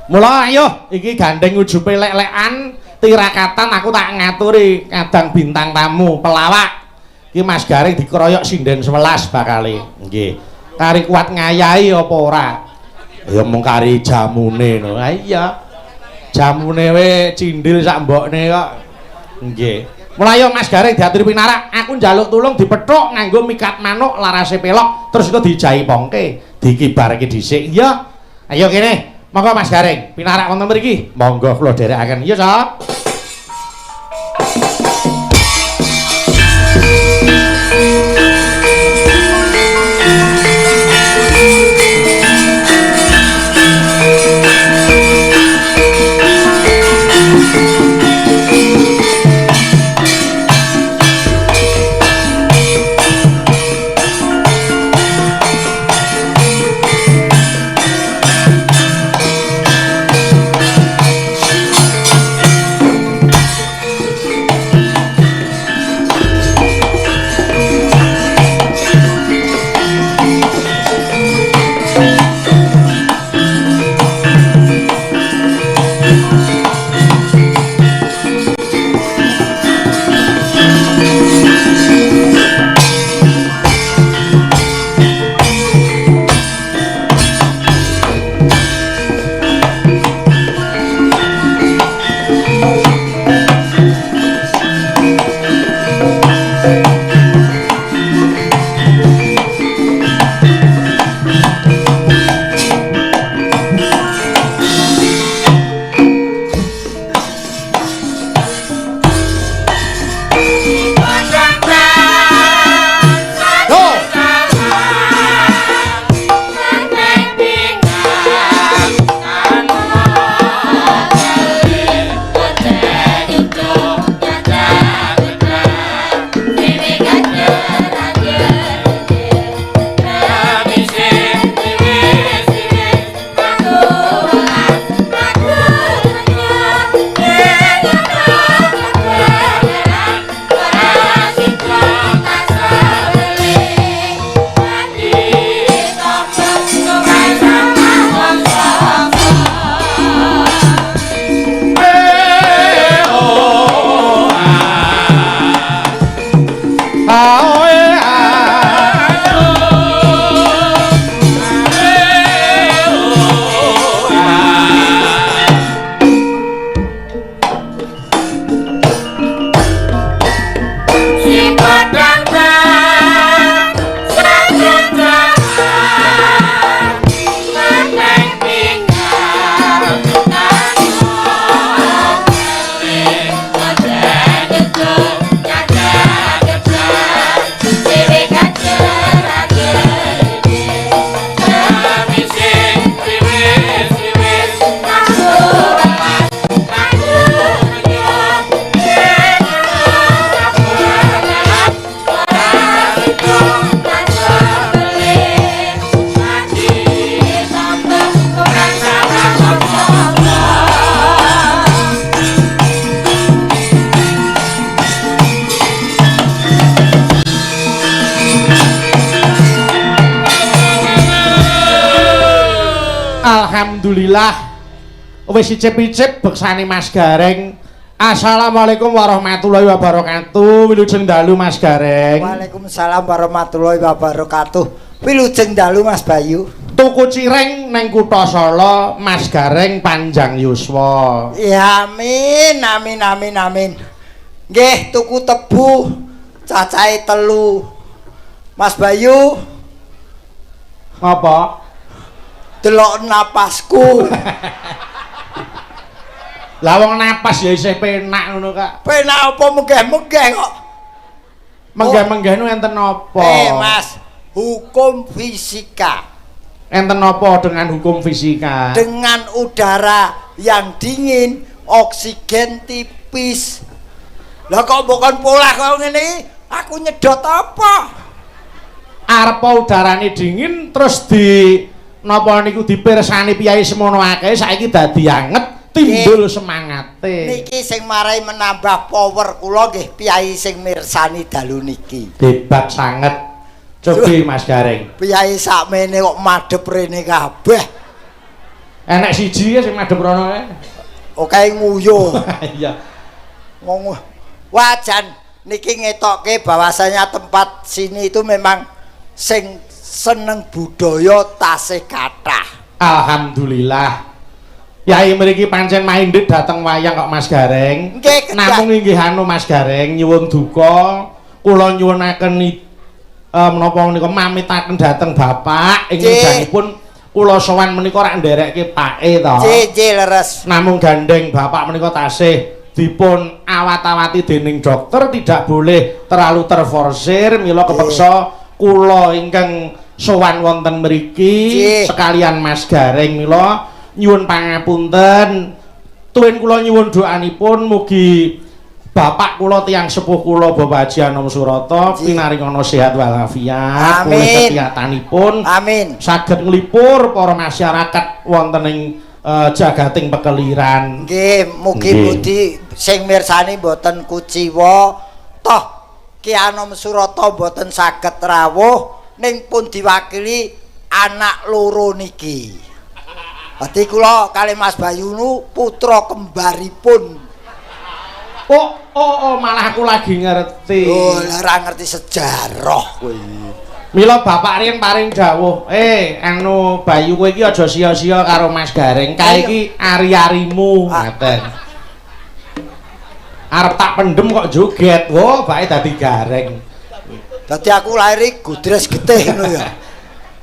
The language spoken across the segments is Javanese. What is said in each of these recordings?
Mula ayo iki gandeng ujupe lek-lekan tirakatan aku tak ngaturi kadang bintang tamu pelawak. Iki Mas Garing dikeroyok sinden 11 bakale. Nggih. Kari kuat ngayahi apa ora? Ya mung kari jamune no. Ha iya. Jamune we cindil sak mbokne kok. Nggih. Mula ayo Mas Garing diaturi pinarak, aku njaluk tulung dipethuk nganggo mikat manuk larase pelok terus iku dijaipongke, dikibarke dhisik. Iya. Ayo kene. Monggo Mas Garing, pinarak wonten mriki. Monggo kula dherekaken. Iya, Sok. Alhamdulillah wis icip-icip beksane Mas Garing. Assalamualaikum warahmatullahi wabarakatuh. Wilujeng dalu Mas Garing. Waalaikumsalam warahmatullahi wabarakatuh. Wilujeng dalu Mas Bayu. Tuku cireng neng Kutha Sala Mas Garing panjang yuswa. Ya amin amin amin amin. Nggih tuku tebu cacahe 3. Mas Bayu. Apa? Delok napasku. Lah wong napas ya isih penak ngono Kak. Penak apa menggeh-menggeh kok. Menggeh-menggeh nu enten apa? Mas, hukum fisika. Enten apa dengan hukum fisika? Dengan udara yang dingin, oksigen tipis. Lah kok bukan pola kok ngene, aku nyedot apa? Arep udarane dingin terus di napa niku dipirsani piyai semono akeh saiki dadi anget. Timbul semangate. Niki sing marai menambah power kula nggih piyai sing mirsani dalu niki. Hebat sanget. Cobi Mas Garing. Piyai sakmene kok madhep rene kabeh. Enek siji sing madhep rono kae. Oke nguyu. Iya. Ngomong wajan niki ngetokke bahwasanya tempat sini itu memang sing seneng budaya tasih kathah. Alhamdulillah. Yai mriki pancen minded dateng wayang kok Mas Gareng. Nggih, namung inggih anu Mas Gareng nyuwun duka kula nyuwunaken menapa menika mamitaken dhateng Bapak ing mejanipun kula sowan menika rak nderekke pake to. Nggih, leres. Namung gandeng Bapak menika tasih dipun awat-awati dening dokter tidak boleh terlalu terforsir mila kepeksa kula ingkang sowan wonten mriki sekalian Mas Gareng mila nyuwun pangapunten tuwin kula nyuwun doanipun mugi bapak kula tiyang sepuh kula Bapak Haji Anom Surata pinaringana sehat walafiat amin kesehatanipun amin saged nglipur para masyarakat wonten ing jagating pekeliran nggih mugi-mugi sing mirsani mboten kuciwa toh Ki Anom Surata mboten saged rawuh ning pun diwakili anak loro niki. Dadi kula kali Mas Bayunu putra kembaripun. Oh, malah aku lagi ngerti. Oh, ora ngerti sejarah kowe. Mila bapak riyen paring dawuh, anu Bayu kowe iki aja sia-sia karo Mas Gareng. Kae iki ari-arimu, ngaten. Arep tak pendem kok joget. Wo, bake dadi Gareng. Dadi aku lahir gudres getih ngono ya.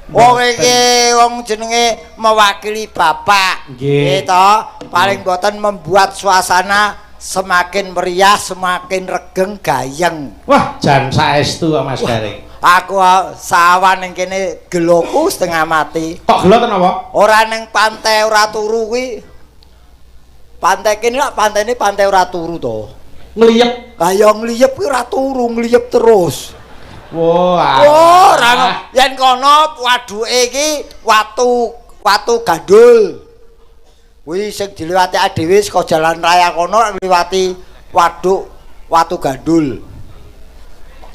Wong iki wong jenenge mewakili bapak. Nggih to, paling boten membuat suasana semakin meriah, semakin regeng gayeng. Wah, jan saestu Mas Gareng. Aku sawan ning kene geloku setengah mati. Kok gelo kenapa? Ora ning pantai ora turu kuwi. Pantai kene lak pantene pantai ora turu to. Ngliyep. Lah ya ngliyep kuwi ora turu, ngliyep terus. Wah. Oh, yen kono waduke iki watu gandul. Kuwi sing diliwati dhewe saka jalan raya kono ngliwati waduk watu gandul.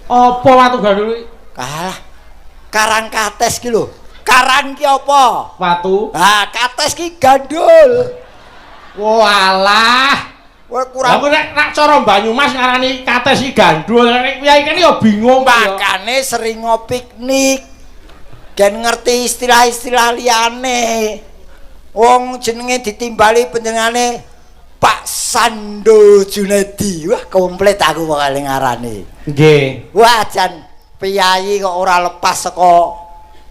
Apa watu gandul iki? Kalah. Karang kates ki lho. Karang ki apa? Watu. Ha, kates ki gandul. Walah. Kowe kurang. Lah nek cara Banyumas ngarani kates iki gandul, nek kiai kene ya bingung. Makane sering piknik. Gen ngerti istilah-istilah liyane. Wong jenenge ditimbali panjenengane Pak Sando Junedi. Wah, komplit aku bakal ngarani. Nggih. Wah, jan piyai kok ora lepas saka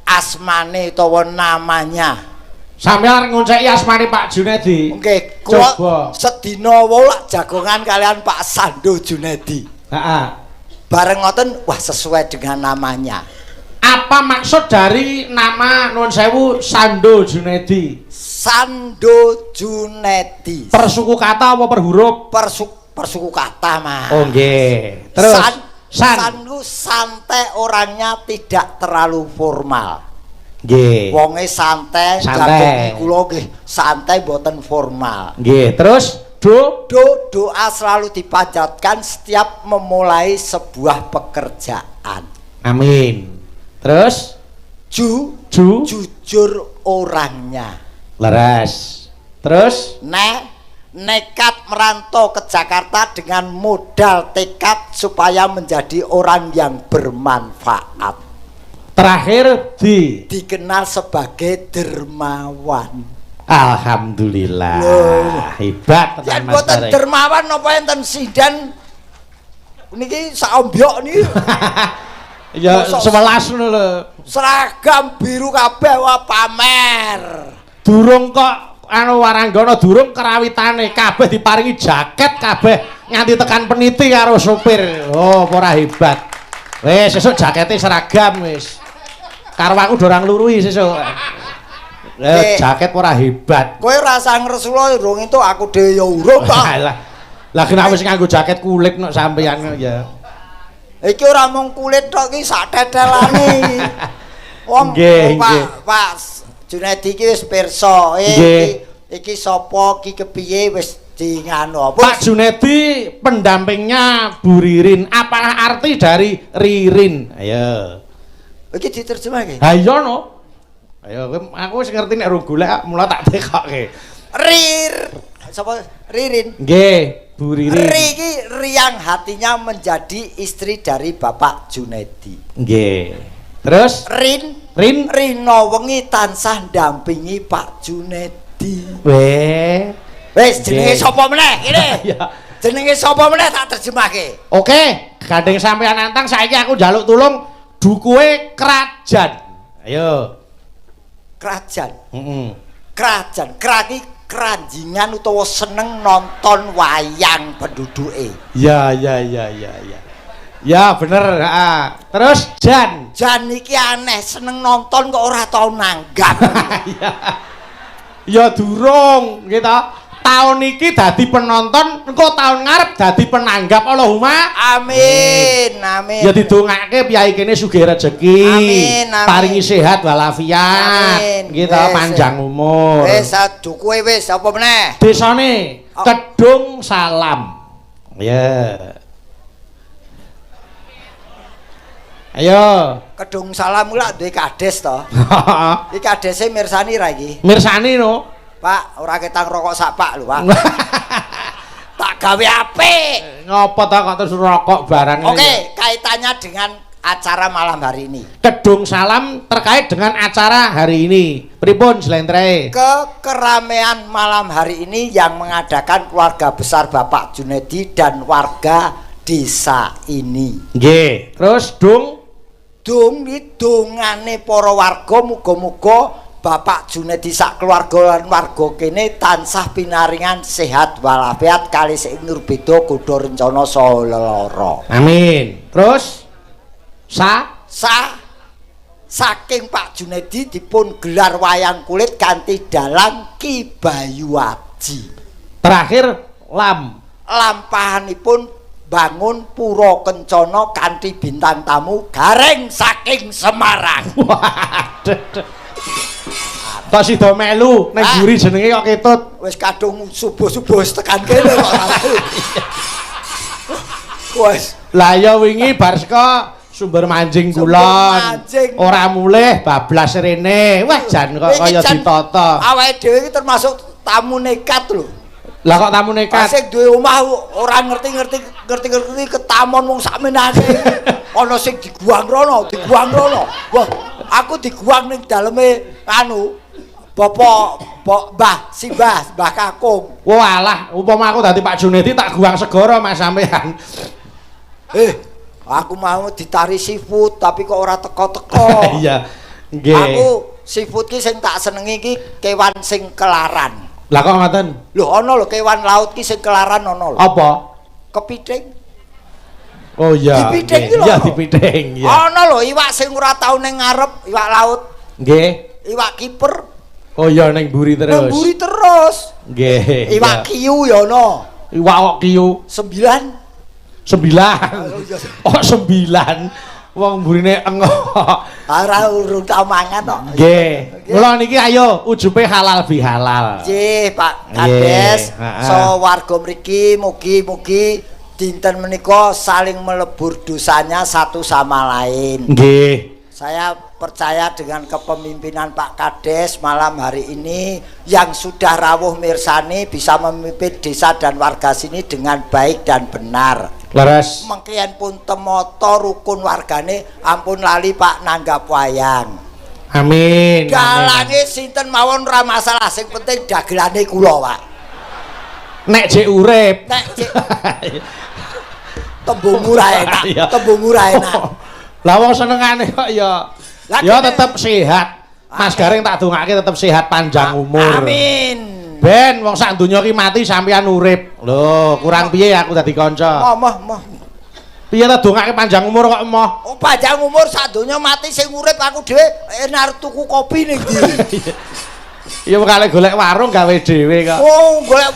asmane utawa namanya. Sampeyan arep ngonceki asmane Pak Junedi. Nggih, kula sedina wae lak jagongan kalian Pak Sando Junedi. Heeh. Bareng ngoten, wah sesuai dengan namanya. Apa maksud dari nama nuwun sewu Sando Junedi? Sando Junedi. Persuku kata apa per huruf? Persuku kata, Mas. Oh nggih. Terus Sandu santai orangnya tidak terlalu formal. Nggih. Wonge santai, santai. Kula nggih santai mboten formal. Nggih, terus doa selalu dipanjatkan setiap memulai sebuah pekerjaan. Amin. Terus jujur orangnya. Leres. Terus nekat merantau ke Jakarta dengan modal tekad supaya menjadi orang yang bermanfaat. Terakhir dikenal sebagai dermawan. Alhamdulillah. Hebat tenan Mas. Boten dermawan napa enten sidan niki saombyok niki. Ya 11 ngono lho. Seragam biru kabeh wah pamer. Durung kok anu waranggana durung kerawitane kabeh diparingi jaket kabeh nganti tekan peniti karo sopir. Oh, ora hebat. Wis sesuk jakete seragam wis. Karo aku dorang lurui sesuk. Jaket ora hebat. Kowe rasa ngresula urung itu aku dhewe ya urung kok. Lah kenapa wis nganggo jaket kulit nek sampeyan ya. Iki ora mung kulit tok iki sak tetelane. Wong Pak Junedi iki wis pirsa. Iki sapa iki kepiye wis di nganu apa? Pak Junedi pendampingnya Bu Ririn. Apa arti dari Ririn? Ayo. Iki diterjemahke. Ha iya no. Ayo aku wis ngerti nek ru golek mula tak tekokke. Sapa Ririn? Nggih, Bu Ririn. Ri iki riang hatinya menjadi istri dari Bapak Junedi. Nggih. Terus Rin Rino wengi tansah ndampingi Pak Junedi. Wis jenenge sapa meneh kene? Ya. Jenenge sapa meneh tak terjemahke. Oke, gandeng sampean nantang saiki aku njaluk tulung dukuhe kerajaan. Ayo. Kerajaan. Kerajaan. Kraki keranjingan utawa seneng nonton wayang penduduke. Ya. Ya bener, Terus Jan iki aneh seneng nonton kok ora tau nanggap. Ya durung gitu. Tahun iki dadi penonton, engko tahun ngarep dadi penanggap Allahumma amin. Ya didongake piyai kene sugih rejeki. Amin. Paringi sehat walafiat. Gitu panjang umur. Wis dukuhe wis apa meneh? Desane Kedung Salam. Ya. Ayo. Kedung Salam lak duwe kades to. Iki kadese mirsani ra iki? Mirsani no. Pak, ora ketang rokok sak pak lho, Pak. Tak gawe apik. Ngopo ta kok terus rokok barang ini? Oke, kaitannya dengan acara malam hari ini. Kedung Salam terkait dengan acara hari ini. Pripun Slentrehe? Keramaian malam hari ini yang mengadakan keluarga besar Bapak Junedi dan warga desa ini. Nggih. Terus dung dongane para warga muga-muga Bapak Junedi sak keluarga lan warga kene tansah pinaringan sehat walafiat kali sing nurbeda godha rencana saha lelara. Amin. Terus saking Pak Junedi dipun gelar wayang kulit kanthi dalang Ki Bayu Aji. Terakhir lampahanipun bangun Pura Kencana kanthi bintang tamu gareng saking Semarang. Waduh. Kok sida melu ning mburi jenenge kok ketut. Wis kadung subuh-subuh tekan kene kok. Wes. Lah ya wingi bar saka sumber mancing kulon. Ora mulih bablas rene. Wah jan kok kaya ditata. Awake dhewe iki termasuk tamu nekat lho. Lah kok tamu nekat? Sing duwe omah ora ngerti ketamon wong sakmenane. Ana sing diguang rono. Wah, aku diguang ning daleme Mbah Kakung. Walah, upama aku dadi Pak Junedi tak guang segara Mas sampean. Aku mau ditari seafood tapi kok ora teko-teko. Iya. Nggih. Aku seafood ki sing tak senengi ki kewan sing kelaran. Lah kok ngoten? Lho ana lho kewan laut ki sing kelaran ana lho. Apa? Kepiting. Oh iya. Dipiting ki lho. Iya dipiting, ya. Ana lho iwak sing ora tau ning ngarep, iwak laut. Nggih. Iwak kiper. Oh iya ning mburi terus. Ning mburi terus. Nggih. Iwak kiyu ya ana. Iwak kok kiyu 9. 9. Oh 9. Wong mburine engok. Ora urung tau mangan kok. Nggih. Mula niki ayo ujupe halal bihalal. Nggih, Pak Kades. So warga mriki mugi-mugi dinten menika saling melebur dosanya satu sama lain. Nggih. Saya percaya dengan kepemimpinan Pak Kades malam hari ini yang sudah rawuh mirsani bisa memimpin desa dan warga sini dengan baik dan benar. Leres. Mengkian pun temoto rukun wargane ampun lali Pak nanggap wayang. Amin. Galange sinten mawon ora masalah, sing penting dagelane kula, Pak. Nek jek urip. Nek jek tembung murah enak, tembung murah enak. Lah wong senengane kok ya. Ya tetep sehat. Mas Gareng tak dongake tetep sehat panjang umur. Amin. Ben wong sak donya ki mati sampeyan urip. Lho, kurang piye aku dadi kanca? Moh. Piye ta dongake panjang umur kok emoh? Oh, panjang umur sak donya mati sing urip aku dhewe arep tuku kopi ning ndi. Ya kali golek warung gawe dhewe kok. Oh, golek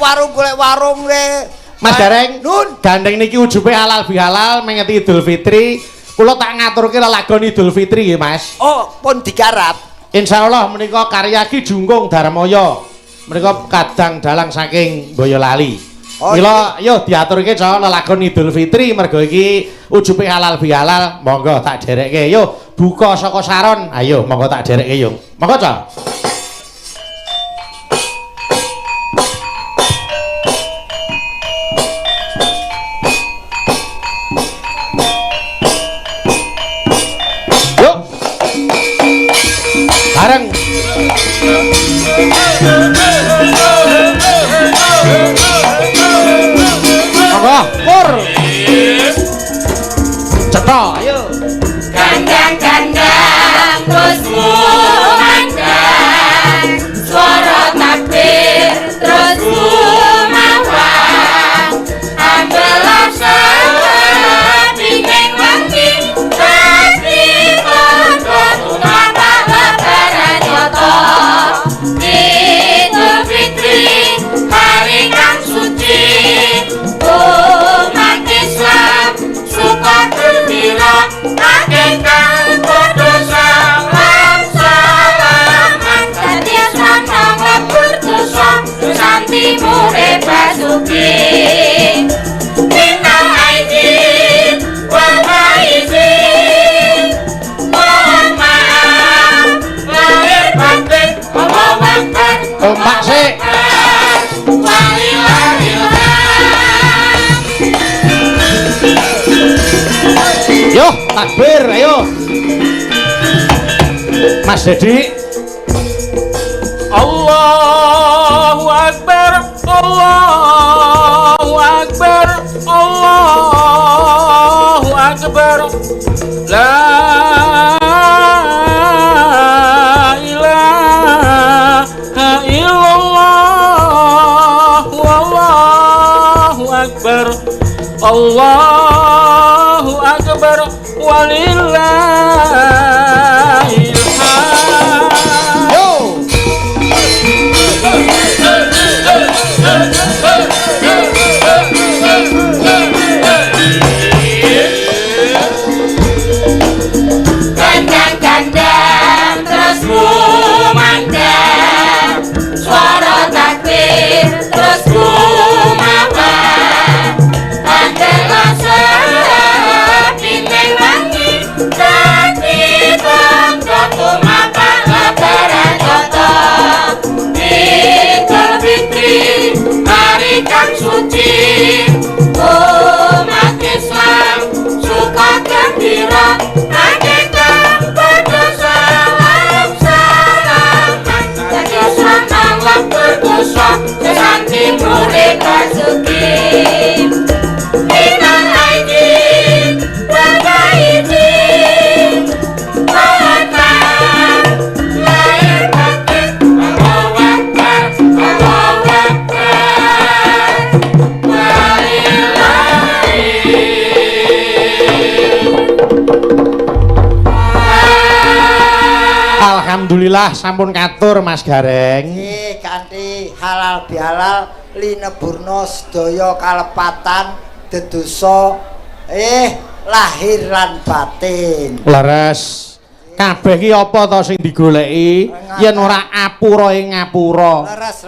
warung le. Mas Gareng, nun gandeng niki ujube halal bihalal mengeti Idul Fitri. Kula tak ngaturke lelagon Idul Fitri nggih, Mas. Oh, pun digarap. Insyaallah menika karya Ki Jungkung Darmoyo. Menika kadang dalang saking Boyolali. Oh, mila yo diaturke Cok lelagon Idul Fitri mergo iki ujupe halal bihalal. Monggo tak derekke. Yo buka saka saron. Ayo monggo tak derekke yo. Monggo Cok. Yuk. Bareng. Monggo, pur. Cetok, ayo. Gandang-gandang terus kumandang, suara takbir terus kumawang, ambelah samping wangi tapi kondok mata lebaran joto. Idul Fitri hari kang suci, umat Islam suka gembira, akeh kang padha salam-salaman, dadi sanang berdosa santi mure basuki. Minal aidin wal faizin, mohon maaf lahir batin, Allahu Akbar. Mbak sik. Yo, takbir, ayo. Mas Dedi. Allahu Akbar, Allahu Akbar, Allahu Akbar. La ilaha illallah, wallahu akbar. Allahu akbar walillahil hamd. Yo. Gandang-gandang terus kumandang, suara takbir terus kumawang, ambelah samping wangi dadi kondok mata lebaran joto. Idul Fitri hari kang suci, umat Islam suka gembira, akeh kang padha salam-salaman, dadi sanang berdosa santi mure basuki. Minal aidin wal faizin, mohon maaf lahir batin, Allahu Akbar, Allahu Akbar, Alhamdulillah sampun katur Mas Gareng. Nggih, kanthi halal bihalal lineburna sedaya kalepatan dedosa lahir lan batin. Leres. Kabeh ki apa to sing digoleki yen ora apura ing ngapura. Leres.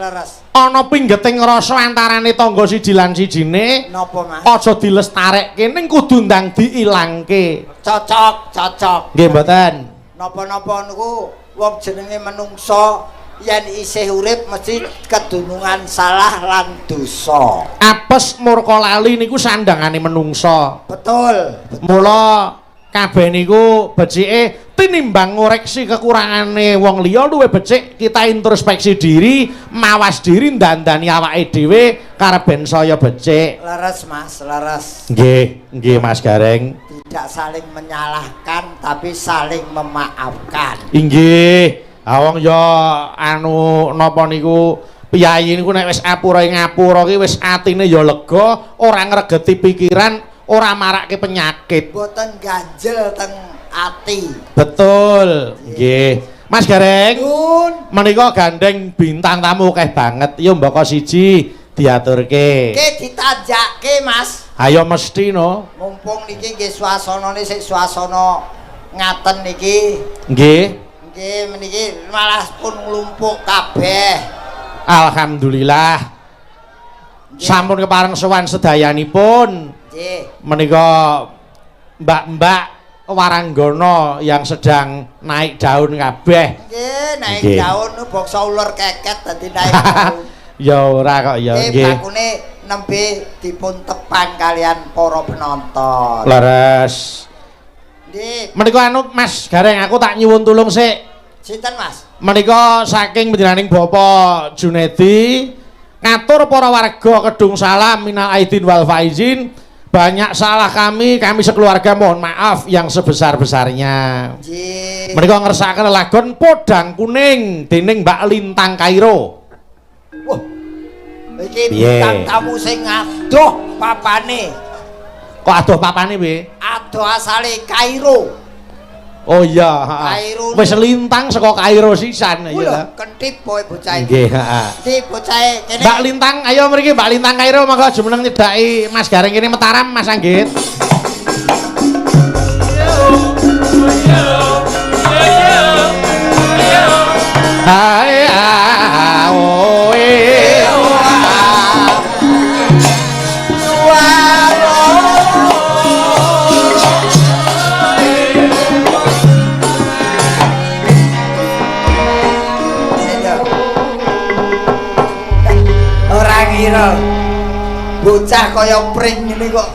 Ana pinggeting rasa antarane tangga siji lan sijine. Napa, Mas? Aja dilestarekke ning kudu ndang diilangke. Cocok. Nggih mboten. Napa-napa niku wong jenenge menungsa yen isih urip mesti kedunungan salah lan dosa. Apes murka lali niku sandangane menungsa. Betul. Mula kabeh niku becike tinimbang ngoreksi kekurangane wong liya luwih becik kita introspeksi diri, mawas diri ndandani awake dhewe karep ben saya becik. Leres, Mas, leres. Nggih Mas Gareng. Tidak saling menyalahkan tapi saling memaafkan. Inggih. Awong ya anu napa niku piyayi niku nek wis apura ing ngapura ki wis atine ya lega, ora ngregeti pikiran, ora marake penyakit. Boten ganjel teng ati. Betul. Nggih. Mas Gareng. Nun, Menika gandeng bintang tamu akeh banget. Yo mbaka siji diaturke. ke ditanjakke, Mas. Ayo mesti no. Mumpung niki nggih suasanane sik suasana ngaten niki. Nggih. Nggih meniki malah pun nglumpuk kabeh. Alhamdulillah. Sampun kepareng sowan sedayanipun. Nggih. Menika mbak-mbak waranggana yang sedang naik daun kabeh. Nggih, naik Nggih. daun bangsa ular keket dadi naik daun. Ya ora kok ya Nggih, nggih. bakune nembe dipun tepang kalian para penonton. Leres. Nggih, Menika anu Mas Gareng aku tak nyuwun tulung sik. sinten Mas? Menika saking panjenenganing Bapak Junedi ngatur para warga Kedung Salam minal aidin wal faizin. Banyak salah kami sekeluarga mohon maaf yang sebesar-besarnya. Nggih. Menika ngersakaken lagon Podang Kuning dening Mbak Lintang Kairo. Wah. Iki Piye? bintang tamu sing adoh papane. Kok adoh papane piye? Adoh asale Kairo. Oh iya, Kairo. wis lintang saka Kairo sisan ya. Lho, kentip boy bocah iki. Nggih, heeh. Iki bocah kene. Mbak Lintang, ayo mriki Mbak Lintang Kairo monggo jumeneng nyedaki Mas Gareng kene Mataram Mas Anggit. Hai oe Ora ngira bocah kaya pring ngene kok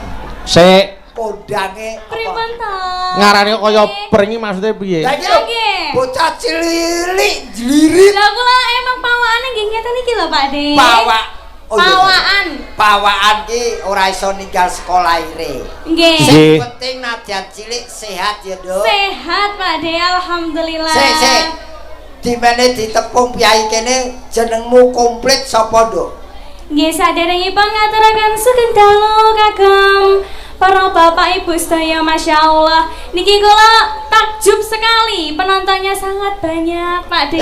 sik kondange Pripun to? ngarane kaya pring maksudnya piye? Lah iki lho, Nggih. bocah cilik jlirit Lah kula emang pawakane nggih ngeten iki lho Pak De. pawak. Oh, iya. Pawakan. Pawakan ki ora iso ninggal sekolah ire. Nggih. Nggih. Sing penting nadyan cilik sehat ya, Dok. Sehat Pak De, alhamdulillah. Sik. Dimene ditepung piyai kene jenengmu komplit sapa, Dok? Nggih saderengipun ngaturaken sugeng dalu kagem para bapak ibu sedaya, masya Allah. Niki kula takjub sekali, penontonnya sangat banyak Pak De.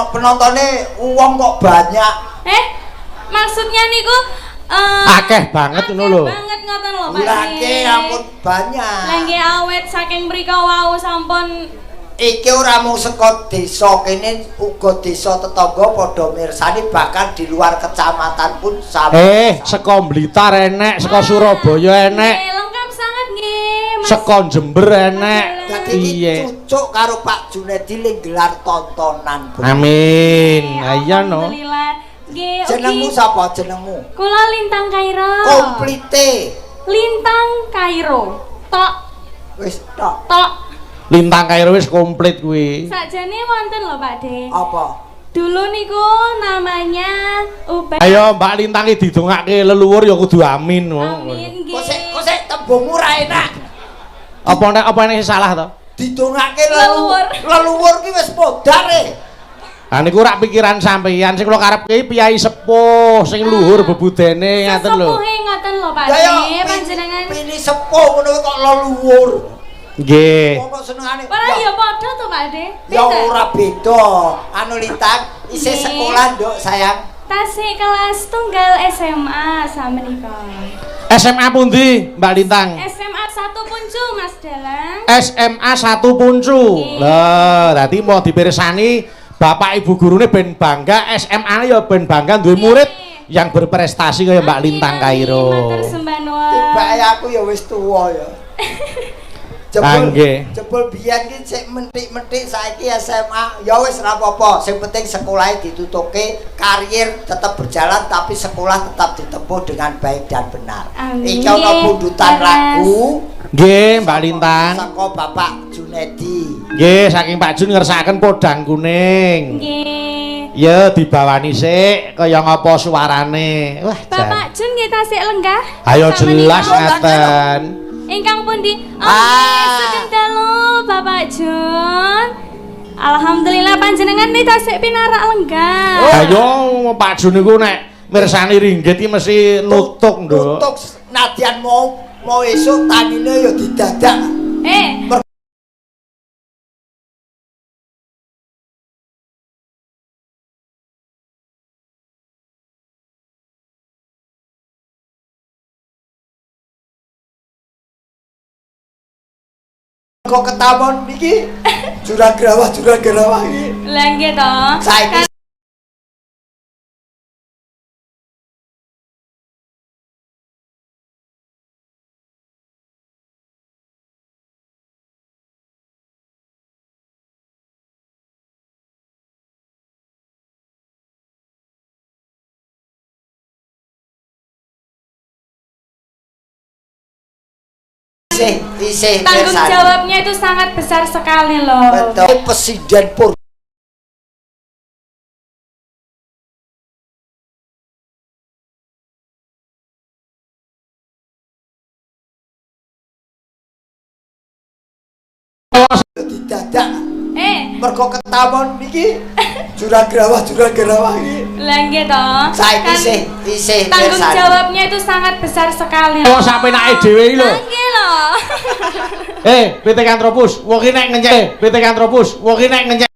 Penontonnya uang kok banyak. Maksudnya niku Akeh banget ngono lho. Akeh banget ngoten lho Pak De. Lagi ampun banyak. Lah nggih awet saking mrika wau sampun. Iki ora mung saka desa kene, uga desa tetangga padha mirsani, bahkan di luar kecamatan pun sama. Saka Blitar enek, saka Surabaya enek, Nggih, lengkap sangat nggih. Mas. saka Jember enek. Dadi iki Piye? cucuk karo Pak Junedi ling gelar tontonan. Amin. Iya no. Alhamdulillah. Nggih, Jenengmu ugi. sapa jenengmu? Kula Lintang Kairo. Komplite. Lintang Kairo. Tok, Wis tok. tok. Lintang Kairo wis komplit kuwi. Sakjane wonten lho Pak De. Apa? Dulu niku namanya Ubed. Ayo Mbak Lintang iki didongake leluhur ya kudu amin. Amin nggih. Kok sik tembungmu ra enak. Apa nek salah to? Didongake Leluhur. leluhur ki wis podar e. Lah niku rak pikiran sampeyan sing kula karepke piyai sepuh sing luhur bebudene ngaten lho. Sesepuhe ngoten lho Pak Ya yo De, panjenengan. pini sepuh ngono kok leluhur. Nggih. Kok senengane. Ora ya padha to Pak De. Ya ora beda. Anu Lintang isih Nggih. sekolah, Nduk, sayang. Tasik kelas tunggal SMA samenika. SMA pundi Mbak Lintang? SMA 1 Puncu Mas Dalang. SMA 1 Puncu. Nggih. Lah, dadi mau dipirsani Bapak Ibu gurune ben bangga, SMA-ne ya ben bangga duwe murid yang berprestasi kaya Mbak Lintang Kairo. Matur sembah nuwun. Tibake aku ya wis tuwa ya. Nggih. Jebul biyen ki sik mentik-mentik, saiki SMA ya wis ora apa-apa. Sing penting sekolahnya ditutuke, karier tetap berjalan tapi sekolah tetap ditempuh dengan baik dan benar. Amin. Iki ana pundutan Leres. lagu Nggih, Mbak Lintang. saka Bapak Junedi. Nggih, saking Pak Jun ngersakaken Podang Kuning. Nggih. Ya dibawani sik kaya ngapa suarane. Wah, jan. Bapak Jun nggih tasik lenggah. Ayo Samenika. jelas ngaten. Ingkang pundi? Ah. Sugeng dalu Bapak Jun. Alhamdulillah panjenengan niki tasik pinarak lenggah. Ayo Pak Jun niku nek mirsani ringgit iki mesti nutuk, Nduk. Nutuk nadyan mau esuk tanine ya didadak. Kok ketamon niki jurang grawah iki. Lah nggih to. Saiki isih tanggung jawabnya itu sangat besar sekali loh. betul. Presiden Pur didadak mergo ketamon niki juragrawa iki lah nggih to saiki isih tanggung jawabnya itu sangat besar sekali oh sampe nake dhewe iki lho nggih lho Pithecanthropus wong iki nek ngenyek Pithecanthropus wong iki nek ngenyek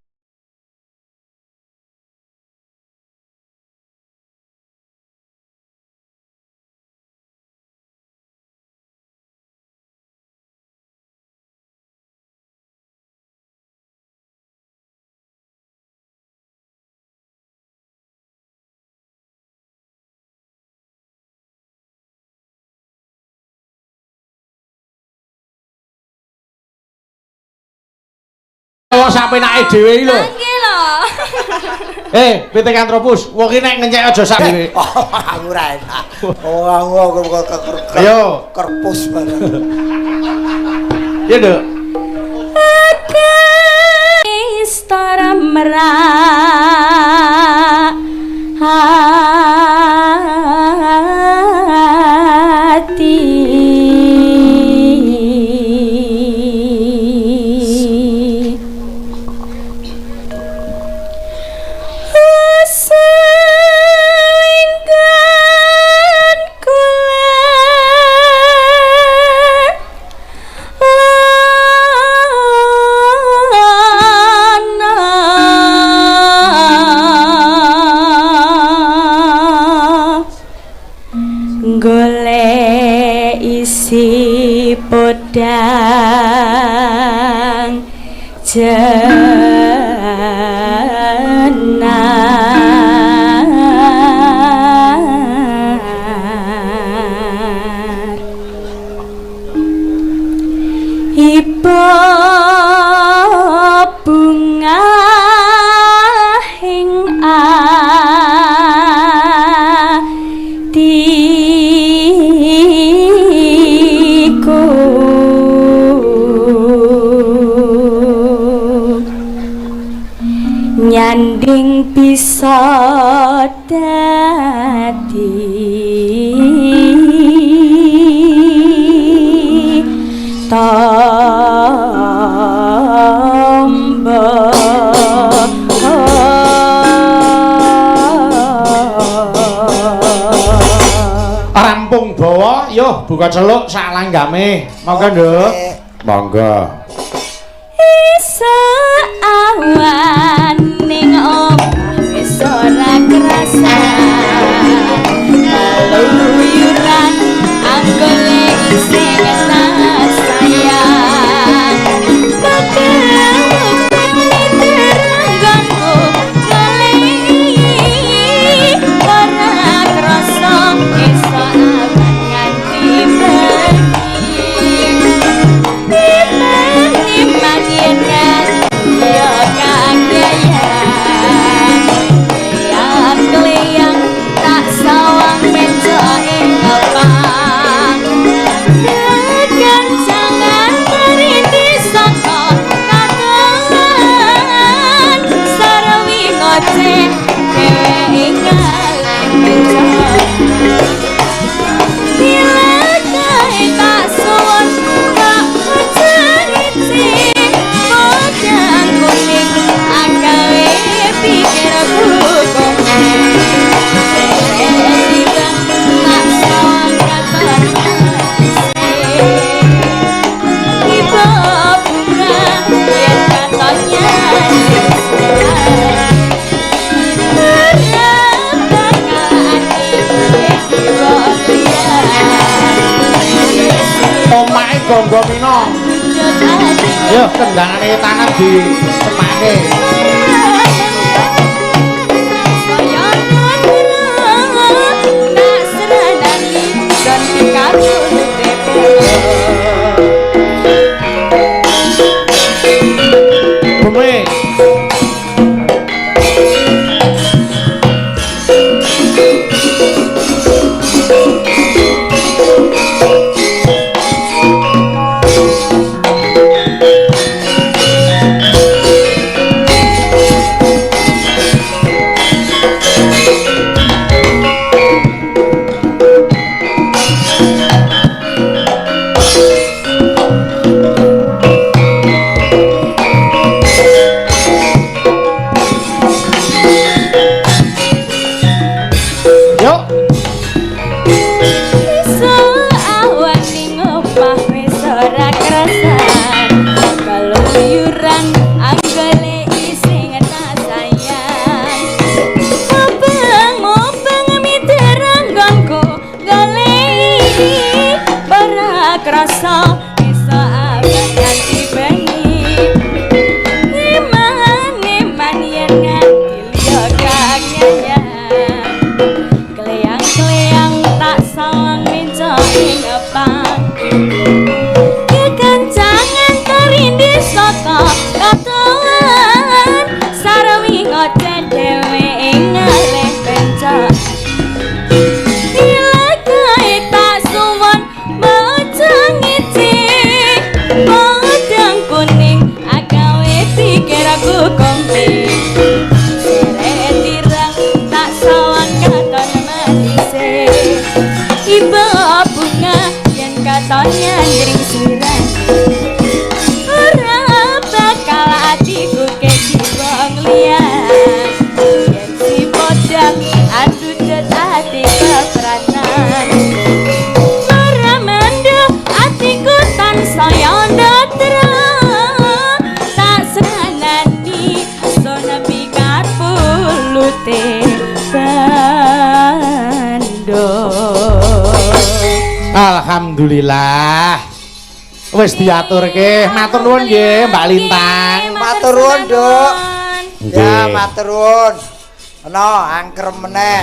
sampe nake dhewe iki lho nggih lho Pithecanthropus wong iki nek ngenyek aja sak dhewe aku ora enak aku ayo kerpus bareng ya Nduk istara merak hati podang jenar iba bunga ing nyanding bisa dadi tamba rampung bawa yo buka celuk sak langgame monggo Nduk monggo isa awan ning omah wis ora krasa luyuran anggone sing sayang bakal terangganku kali ora krasa isa awan nganti Gonggo Mino yo kendangane tangan di sepake Bumi Iso awan ning omah wis ora kerasan kaluyuran anggale ising tak sayang mobang miterang gangku galei ora krasa iso awan nganti bengi iman yen nganti liya kang kleyang tak sawang minca ing epang kekancangan tarindih saka katoan sarawi ngoceh dhewe ing ngalih pencak ilakae tak suwon bocang ngiti podang kuning agawe pikir aku kompi tirang tak sawang katon manise iba bunga yang katonnya jering suran ora bakal atiku keciwang liyan yen si podang aduh ati pepranan ora mendo atiku tansaya terang tak senanani sona pikat pulute Alhamdulillah wis diaturke. Matur nuwun nggih Mbak Lintang. Matur nuwun, Duk. Ya, Nggih. matur nuwun. Ana angkrem meneh.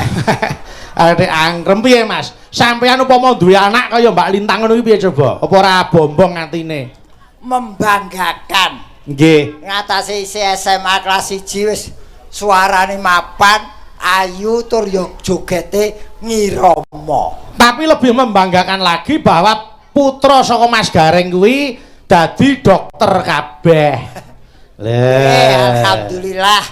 Arek angkrem piye Mas? Sampeyan upama duwe anak kaya Mbak Lintang ngono iki piye coba? Apa ora bombong atine? Membanggakan. Nggih. Ngatasi isi SMA kelas 1 wis suarane mapan, ayu tur yo jogete ngirama. Tapi lebih membanggakan lagi bahwa putra saka Mas Gareng kuwi dadi dokter kabeh. Alhamdulillah.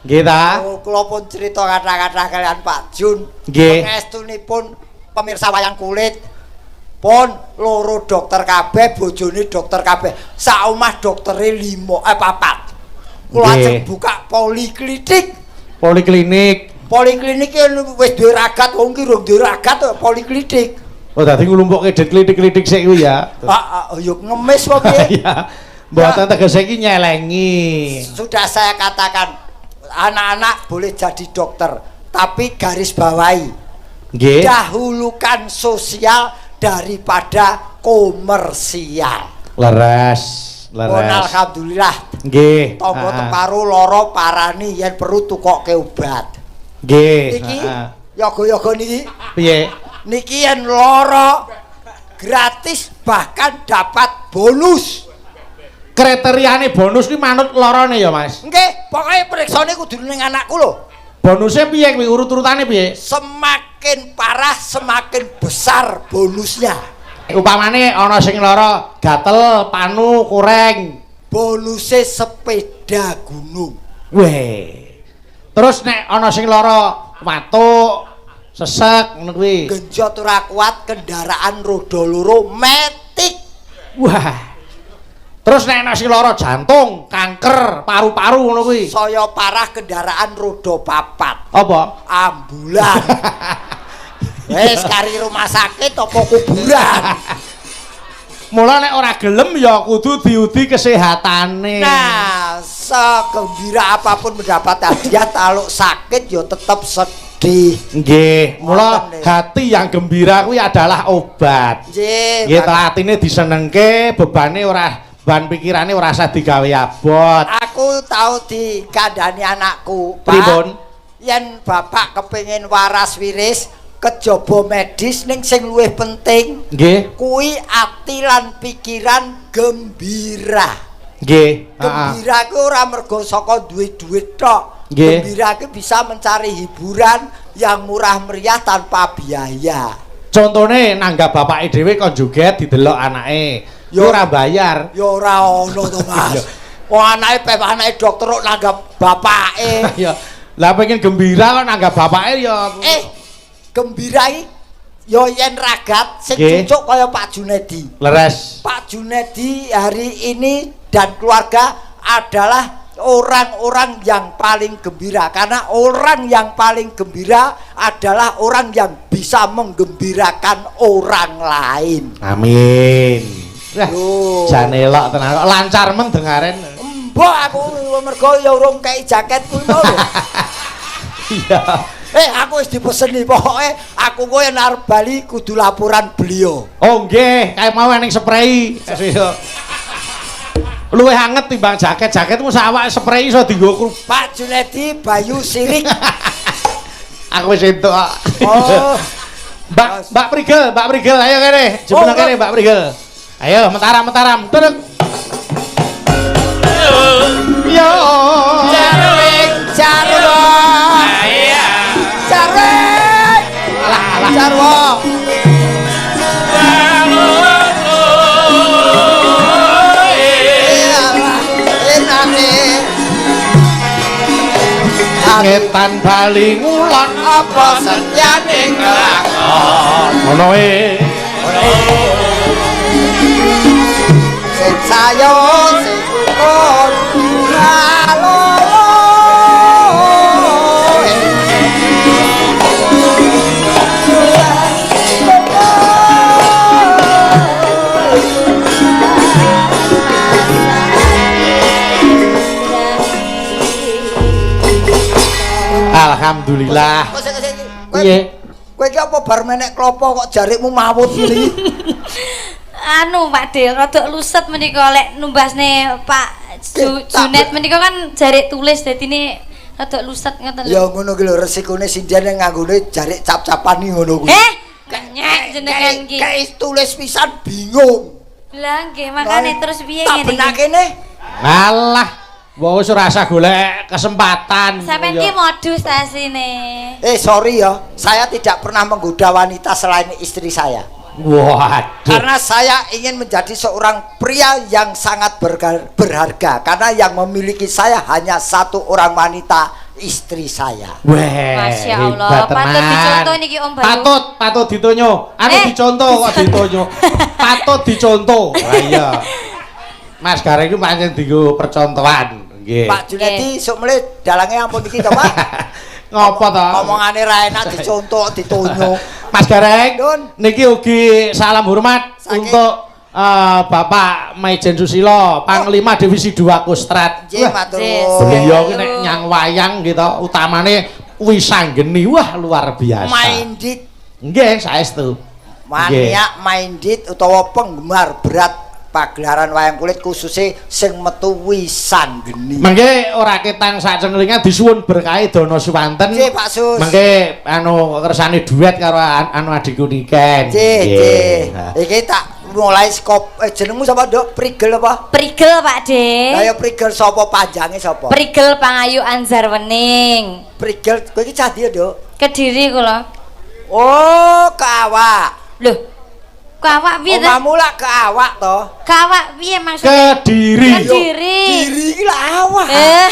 Nggih ta? Kula pun cerita kata-kata kalian Pak Jun. Nggih. Pangestunipun pemirsa wayang kulit pun loro dokter kabeh, bojone dokter kabeh. Sak omah doktere 4. Kula ajeng buka poliklinik. Poliklinik. Poliklinik wis duwe ragat, wong ki rung duwe ragat poliklinik. Oh dadi nglumpukke klinik-klinik sik kuwi ya. Yo ngemis wae piye? Iya. Mboten tegese iki nyelengi. Sudah saya katakan anak-anak boleh jadi dokter, tapi garis bawahi. Nggih. Dahulukan sosial daripada komersial. Leres, Pun leres. alhamdulillah. Nggih. Tangga teparu lara parani yen perlu tukokke obat. Nggih. Niki yoga-yoga niki. Piye? Niki yen lara gratis bahkan dapat bonus. Kriteriane bonus ki manut larane ya, Mas. Nggih, pokoke periksane kudu ning anakku lho. Bonusnya piye kuwi? Urut-urutane piye? Semakin parah semakin besar bonusnya. Upamane ana sing lara gatel, panu, kureng. Bonusnya sepeda gunung. Weh. Terus nek ana sing lara watuk, sesek ngono kuwi. Genjot ora kuat kendaraan roda loro metik. Wah. Terus nek ana sing lara jantung, kanker, paru-paru ngono kuwi. Saya parah kendaraan roda 4. Apa? Ambulan. Wes kari rumah sakit apa kuburan. Mula nek ora gelem ya kudu diudi kesehatane. Nah, segembira apapun mendapat hadiah kalau sakit ya tetap sedih. Nggih, mula Wonten, hati yang gembira kuwi adalah obat. Nggih. Nggih, atine disenengke, bebane ora ban pikirane ora usah digawe abot. Aku tahu dikandani anakku, Pripun? Pak. Yen bapak kepengin waras wiris, kejaba medis ning sing luwih penting Nggih. kuwi ati lan pikiran gembira. Nggih, Gembira ku ora mergo saka duwe duit tok. Nggih. Gembira ku bisa mencari hiburan yang murah meriah tanpa biaya. Contone nanggap bapake dhewe kon joget didelok anake. Yo ora bayar. Ya ora ono to, Mas. Wong anake dokter kok nanggap bapake. Ya. Lah pengen gembira kok nanggap bapake ya. Gembira iki ya yen ragat sing Nggih. cucuk kaya Pak Junedi. Leres. Pak Junedi hari ini dan keluarga adalah orang-orang yang paling gembira, karena orang yang paling gembira adalah orang yang bisa menggembirakan orang lain. Amin. Wah, Loh. jan elok tenan kok lancar meng dengaren. Mbok aku mergo ya urung kei jaket kuwi mau lho. Iya. Aku wis dipeseni pokoke aku kowe arep bali kudu laporan beliau. Oh nggih, kae mau ning spray. Luwih anget timbang jaket. Jaketmu sak awak spray iso dienggo. Pak Junedi Bayu Sirik. Aku wis entuk kok. Oh. Mbak Prigel, ayo kene. Jebul kene Mbak Prigel. Ayo mentaram. Terus. Yo. Jarwek. Jarwek. Alah. Jarwo. Ngetan bali ngulon Apa senyaning kelakon. ngono wae. Sing sayo sing ukon halo. Alhamdulillah. Piye? Kowe iki apa bar menek klopo kok jarikmu mawut iki? Anu Pak De, rada luset menika lek numbasne Pak Junet menika kan jarik tulis dadine rada luset ngoten lho. Ya ngono ki lho resikone sindian nganggone jarik cap-capan iki ngono kuwi. Kenyek jenengan iki. Kayak tulis pisan bingung. Lah nggih makane terus piye Tak ngene iki? benakene. Alah, wis ora usah golek kesempatan. Sampeyan ki modus asine. Sorry ya, saya tidak pernah menggoda wanita selain istri saya. Waduh. Karena saya ingin menjadi seorang pria yang sangat berharga. Karena yang memiliki saya hanya satu orang wanita, istri saya. Weh, Masya Allah, hebat patut tenan. dicontoh niki Om Bayu. Patut ditonyo. Dicontoh kok ditonyo. Patut dicontoh. Lah iya. Mas Gareng iki pancen dienggo percontohan. Nggih. Pak Junedi sok mele dalange ampun iki to, Pak. Ngopo to? Omongane ra enak dicontoh, ditonyo. Mas Gareng, Dun. niki ugi salam hormat Saking- untuk Bapak Maijen Susilo, Panglima Divisi 2 Kostrat. Nggih, Wah, matur Yes. nuwun. beliau ki nek nyang wayang gitu, utamane wisanggeni, wah luar biasa. Minded, Nggih, saestu. maniak minded utawa penggemar berat pagelaran wayang kulit khususnya sing metu wisanggeni. Mangke ora ketang sak cengelingan disuwun berkahi Dono Suwanten. Nggih, Pak Sus. Mangke kersane duet karo adikku Niken. Nggih. Iki tak mulai skop jenengmu sapa, Dok? Prigel apa? Prigel Pak De. Lah ya Prigel sapa panjange sapa? Prigel Pangayu Anzarwening. Prigel kowe iki cah ndi, Dok? Kediri kula. Oh, kawak. Loh. Kawak piye ta? Omamu lak ke awak to? Kawak piye maksudnya? Kediri. Kediri. Diri iki lak awak. Lah,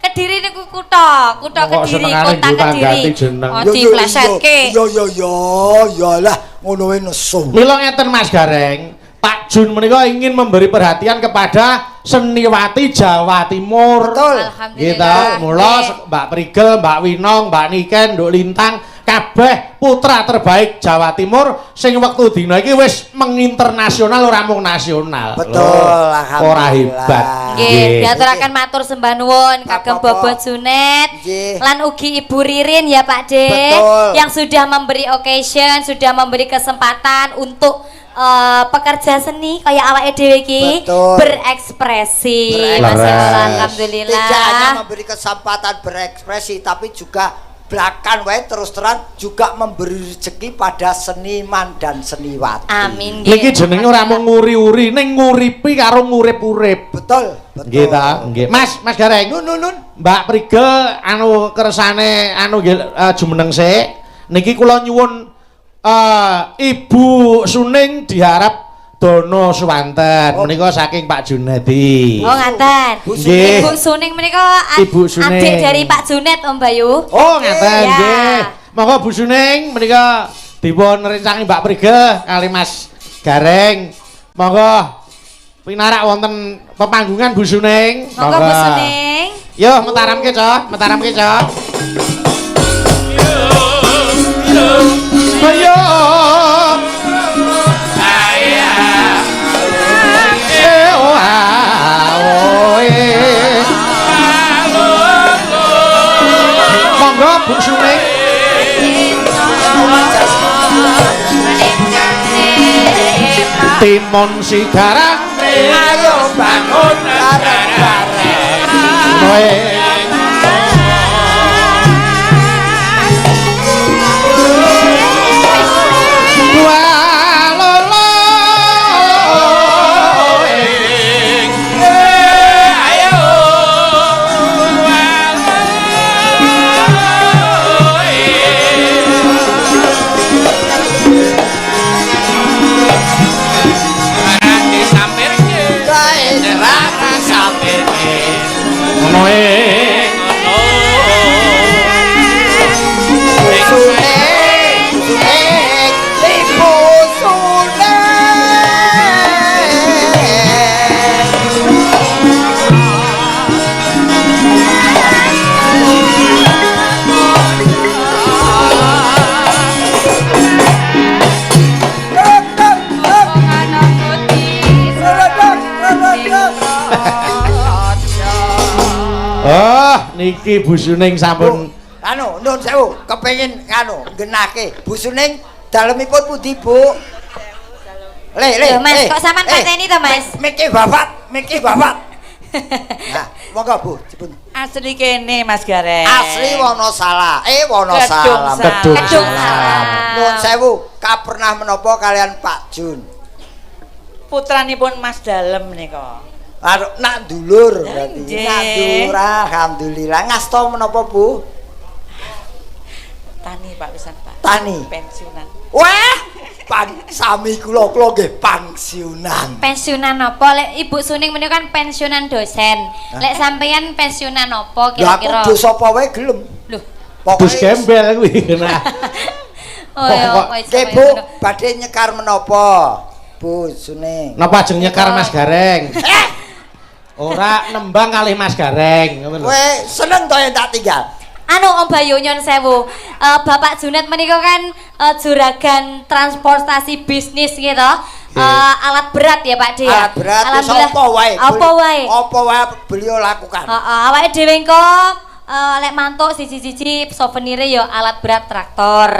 Kediri niku kutha Kok Kediri, senengane kota nggo Kediri. tanggati jeneng. Oh, diplesetke. Ya lah ngono wae nesu. Mila ngeten Mas Gareng, Pak Jun menika ingin memberi perhatian kepada seniwati Jawa Timur. Betul. Gitu. Alhamdulillah. Mula Nggih. Mbak Prigel, Mbak Winong, Mbak Niken, Nduk Lintang kabeh putra terbaik Jawa Timur sing wektu dina iki wis menginternasional ora mung nasional. Betul, Loh, alhamdulillah. ora hebat. Nggih, diaturaken matur sembah nuwun kagem Apa-apa. Bobot Junet Nggih. lan ugi Ibu Ririn ya Pak De Betul. yang sudah memberi occasion, sudah memberi kesempatan untuk pekerja seni kayak awake dhewe iki Betul. berekspresi. Berekspresi. Masya Allah, Leres. alhamdulillah. Tidak hanya memberi kesempatan berekspresi tapi juga belakang wae terus terang juga memberi rezeki pada seniman dan seniwati. Amin. Niki jenenge ora mung nguri-uri, ning nguripi karo ngurip-urip. Betul, betul. Nggih ta? Nggih. Mas Gareng. Nun. Mbak Prigel kersane nggih jumeneng sik. Niki kula nyuwun Ibu Suning diharap Dono Suwanten. Menika saking Pak Junedi. Oh ngaten. Nggih. Ibu Suning menika Ibu Suning. adik dari Pak Junet Om Bayu. Oh, ngaten Ya. nggih. Monggo Bu Suning menika dipun rencangi Mbak Prigel kali Mas Gareng. Monggo pinarak wonten pepanggungan Bu Suning. Monggo Bu Suning. Yo mentaramke, Cok. Mentaramke, Cok. Ayo. Monggo Bu Suning. Timun sigara ayo bangun bareng-bareng kowe niki Bu Suning sampun anu nun sewu kepengin anu genake Bu Suning dalemipun pundi Bu le Mas kok sampean pateni to Mas miki babat nah monggo Bu dipun asli kene Mas Gareng asli Wonosalam Kedung Salam nun sewu kapernah menapa kalian Pak Jun putranipun Mas Dalem nika nak dulur berarti. Nggih. Nak dulur alhamdulillah. Ngasta menapa Bu? Tani Pak pisan Pak. Tani. Pensiunan. Wah, sami kula nggih pensiunan. pensiunan apa lek Ibu Suning menika kan pensiunan dosen lek sampeyan pensiunan apa Lah kira-kira aku dosa apa wae gelem. lho dus gembel kuwi nah. oh ya Nggih Bu, badhe nyekar menapa? Bu Suning. Napa ajeng nyekar Mas Gareng? Ora nembang kalih Mas Gareng ngono lho. Kowe seneng to yen tak tinggal? anu Om Bayu nyon sewu Bapak Junet menika kan juragan transportasi bisnis gitu alat berat ya Pak De ya Alat berat alhamdulillah apa wae? apa wae Apa wae beliau lakukan? awake dhewe engko lek mantuk siji-siji souvenire ya alat berat traktor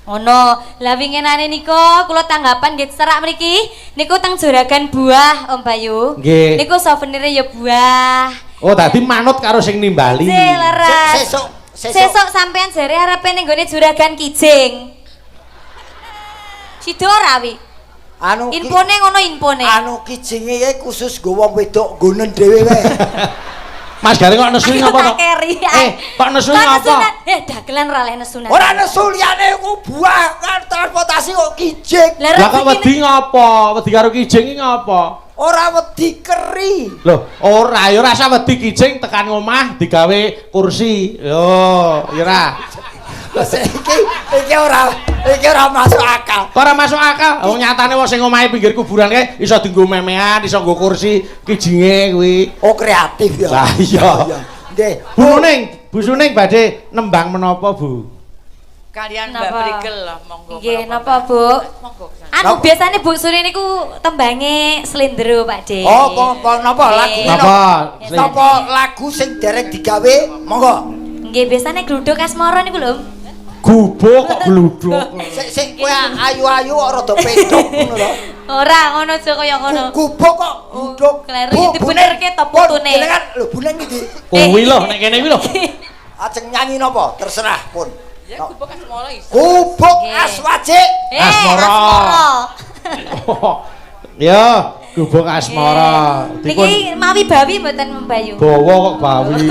ono lah winginane nika kula tanggapan nggih serak mriki niku teng juragan buah Om Bayu Nggih. niku souvenire ya buah Oh tadi manut karo sing nimbali. leres sesuk sampean jare arepe ning gone juragan Kijing Sido ora wi Anu infone ngono infone anu kijinge iki khusus go wong wedok gonen dhewe wae. Mas Gareng kok nesu apa to? Kok nesu apa? Dagelan ra leh nesunan. Ora nesu liyane ku buah kan transportasi kok kijing. Lah kok wedi ngopo? Wedi karo kijing iki ngopo? Ora wedi keri. Loh, ora ya ora usah wedi kijing tekan omah digawe kursi. Yo, ya ora. Iki ora masuk akal. Kok ora masuk akal? Wong nyatane wong sing omahe pinggir kuburan kae iso dienggo memean, iso nggo kursi kijinge kuwi. Oh, kreatif ya. Lah iya. Nggih. Bu Suning badhe nembang menapa, Bu? Kalian Mbak Napa? Prigel lah monggo. Nggih, napa Bu? Monggo. Anu biasane Bu Suri niku tembange slendro Pak De. Oh, napa lagu Napa? napa lagu sing dereng digawe? Monggo. Nggih, biasane gluduk asmara niku lho. Gubuk kok gluduk. Sik kowe ayu-ayu kok rada pedhok ngono lho. Ora ngono aja kaya ngono. Gubuk kok gluduk. Kleru dibenerke to putune. Jenengan lho bulan iki. Kuwi lho nek kene kuwi lho. Ajeng nyanyi napa? Terserah pun. Ya gubuk asmara iso. Gubuk Nggih. aswajik. Asmara. Ya, gubuk asmara. Niki mawi bawi mboten Membayu. Bawa kok bawi.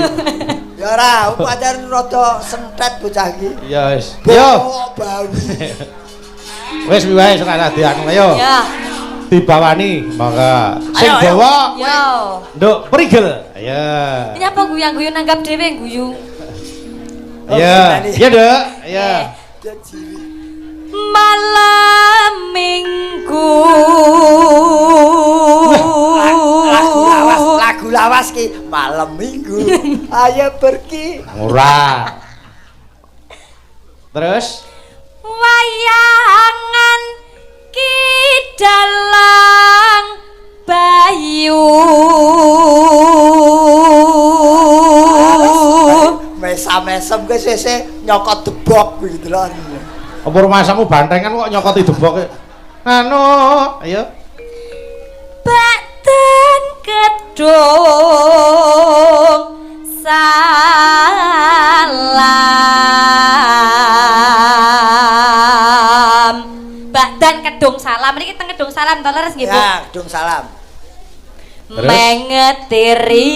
Ya ora, pancen rada sentet bocah iki. Ya wis. Yo. Bawa bawi. Wis wae ora dianu ayo. Ya. Dibawani monggo. Sing Ayo, ayo. dawa Yo. nduk prigel. Ayo. Nyapa guyu-guyu nanggap dhewe guyu. Ayo. Ya, Nduk. Ayo. Malam Minggu lawas ki malam minggu. Ayo pergi. Ora. Terus Wayangan ki dalang bayu. Mesam-mesem ke sese nyokot debok gitu lho. apa rumasamu bantengan kok nyokoti debok. Anu, ayo. Badan kedung salam. Badan kedung salam. Niki teng kedung salam to leres nggih, Bu? Ya, kedung salam. Terus? Mengetiri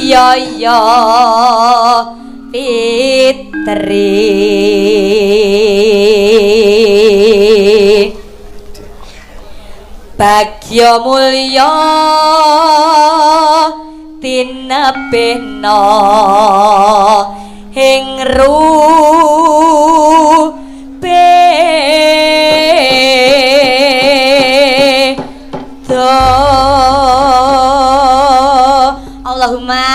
yo yo fitri bagya mulya tinebena ing Allahumma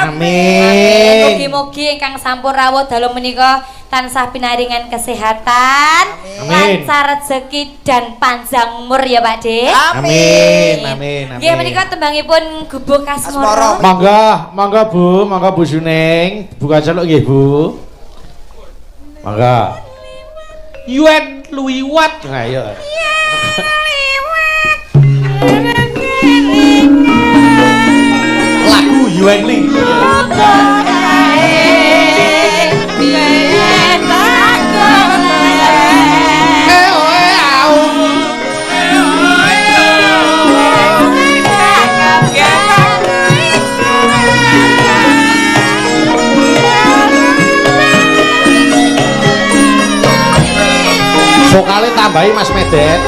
Amin. mugi-mugi ingkang sampun rawuh dalu menika tansah pinaringan kesehatan, Amin. lancar rezeki dan panjang umur ya Pak De. Amin. Amin. Nggih menika tembangipun gubuk Kasmoro. Monggo Bu Suning, buka celuk nggih Bu. Monggo. Yuen luwiwat. Nah, ayo. Lagu Yuen Li. Vokale tambahi Mas Medet.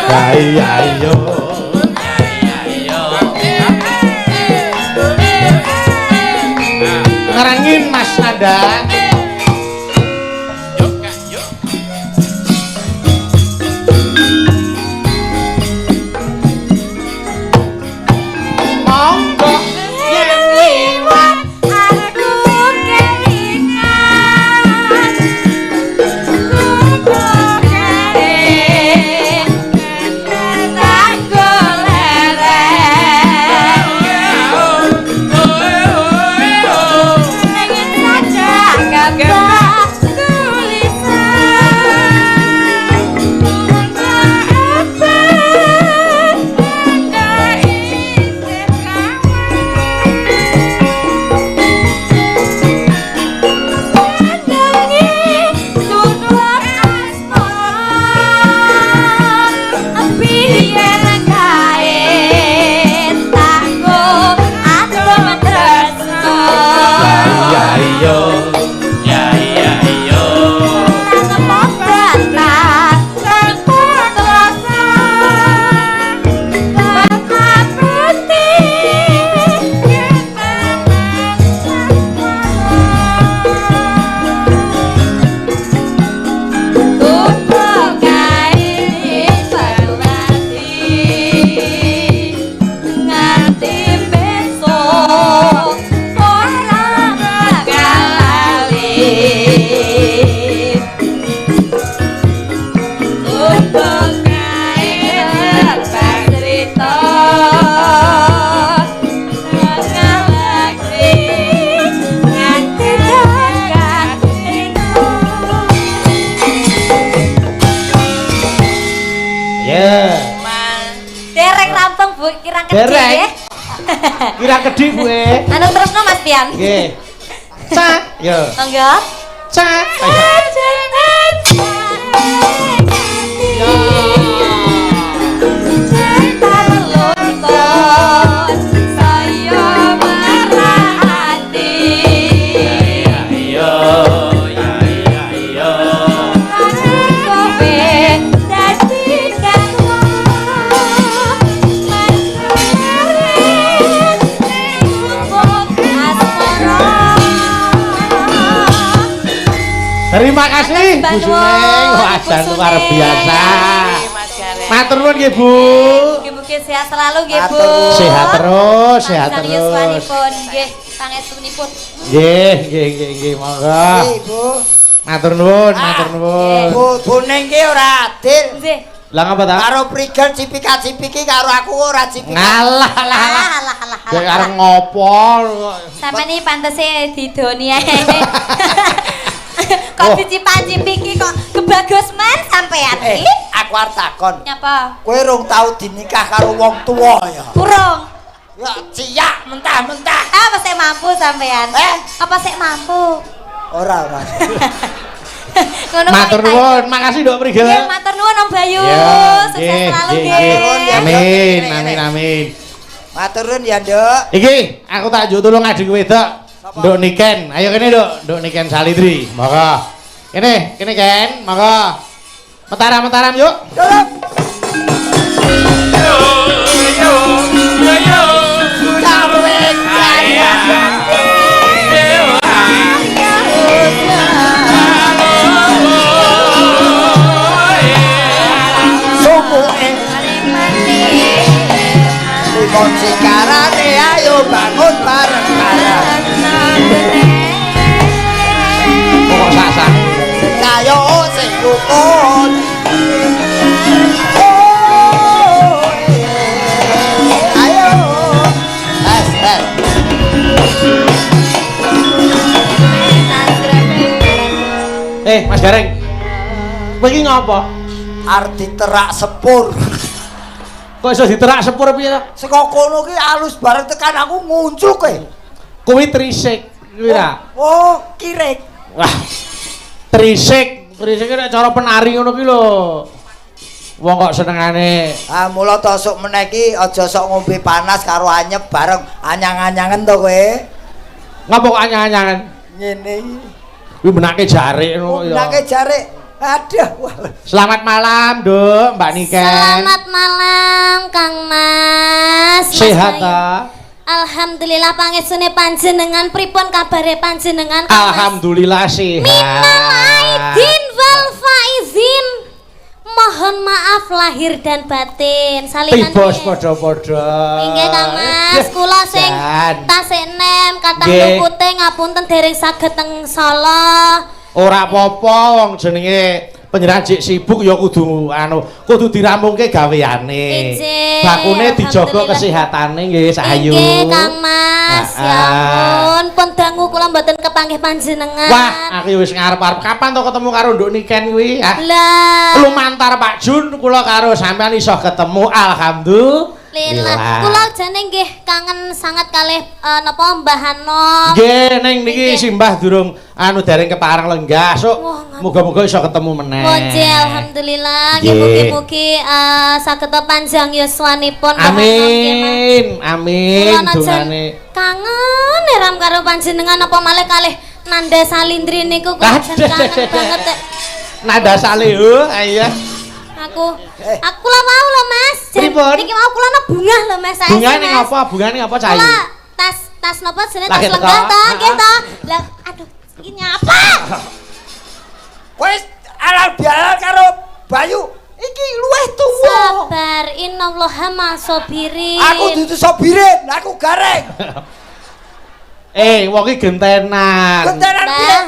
Ayo. Ngerangin Mas Nada. Monggo yen liwat aku kelingan kedhi Dereng. nggih. Kira kedhi gue. Anu terusno Mas Pian. Nggih. Cak, yo. Monggo. Cak. Terima kasih Bu Suneng, wajan luar biasa. Mas Gareng. Matur nuwun nggih Bu. Mugi-mugi sehat selalu nggih Bu. Sehat terus, sehat Sang terus. yuswanipun nggih, pangestunipun. Nggih, monggo. Ibu. Matur nuwun, matur nuwun. Bu ning ki ora adil. Nggih. Lah ngapa ta? Karo prigen cipika-cipiki karo aku ora cipika. Ngalah, alah. Alah. Ya arep ngopo? Sampeyan iki pantese didoni ae. Kok Oh. dicipan-cipiki kok kebagus men sampeyan iki? Aku arep takon. Nyapa? Kowe rong tau dinikah karo wong tuwa ya? Kurung. Ya ciyak mentah-mentah. Apa sih mampu sampeyan? Apa sih mampu? Ora. Ngono Matur nuwun, makasih Nduk Prigel. Nggih, matur nuwun Om Bayu. Ya, Sukses selalu nggih, nggih. nggih. Amin. Matur nuwun ya, Nduk. Iki aku tak njuk tulung adikku wedok. Nduk Niken. Ayo kene Nduk Niken Salidri. Monggo. Kene Ken, monggo. Mentaram yuk. Limon sikarane ayo bangun bareng-bareng. Pokok sak-sak. Kayo sing rukun. Oh, ayo. Mas Gareng. Kowe iki ngopo? Arep diterak sepur. Kok iso diterak sepur piye to? Saka kono ki alus bareng tekan aku nguncuk e. Kuwi trisik, kuwi ra. Oh, kirek. Wah. Trisik nek cara penari ngono ki lho. Wong kok senengane. Ah, mula to sok meneh ki aja sok ngombe panas karo anyep bareng anyang-anyangen to kowe. Ngopo kok anyang-anyangan? Ngene iki. Kuwi benake jarik ngono ya. Nake jare. Aduh. Selamat malam, Nduk, Mbak Niken. Selamat malam Kang Mas. Sehat Mas Bayu. ta? Alhamdulillah pangesune panjenengan pripun kabare panjenengan Kang Mas? Alhamdulillah sehat. Minal aidin wal faizin. Mohon maaf lahir dan batin. Salinan Bos nggih. padha-padha. Inggih Kang Mas, kula sing Jan. tasik nem kathah Nggih. lupute ngapunten dereng saged teng Solo. Ora apa-apa wong jenenge panjenengan jek sibuk ya kudu dirampungke gaweane. Ijin, Bakune dijaga alhamdulillah. kesehatane nggih Sahayu. Inggih Kang Mas, ya ampun pun dangu kula mboten kepanggih panjenengan. Wah, aku wis ngarep-arep kapan to ketemu karo Nduk Niken kuwi? Lah, Lumantar Pak Jun kula karo sampean iso ketemu alhamdulillah. kula jane nggih kangen sangat kalih napa Mbah Hanom. Nggih, ning niki Nggih. simbah durung dereng kepareng lenggah. Sok Wah, ngaten. muga-muga iso ketemu meneh. Moje alhamdulillah nggih Nggih. mugi-mugi saged panjang yuswanipun Mbah Hanom nggih, Mas. Amin. Kula najan Dungane. kangen eram karo panjenengan apa malih kalih Nanda Salindri niku kula jan kangen banget. Nada saleh, ayo. Aku lah mau lho Mas. Jan Pripun? niki mau kula ana bunga lho Mas. Sae, Bungane Mas. ngapa? Bungane ngapa Cahayu? Kula tas napa jenenge tas Lagi teko. lenggah to, nggih to. Heeh. Lah aduh iki nyapa? Wis alal bialal karo Bayu. Iki luwih tuwa. Sabar innallaha masobirin. Aku dudu sobirin, aku gareng. Wong iki gentenan. Gentenan piye? Mbah,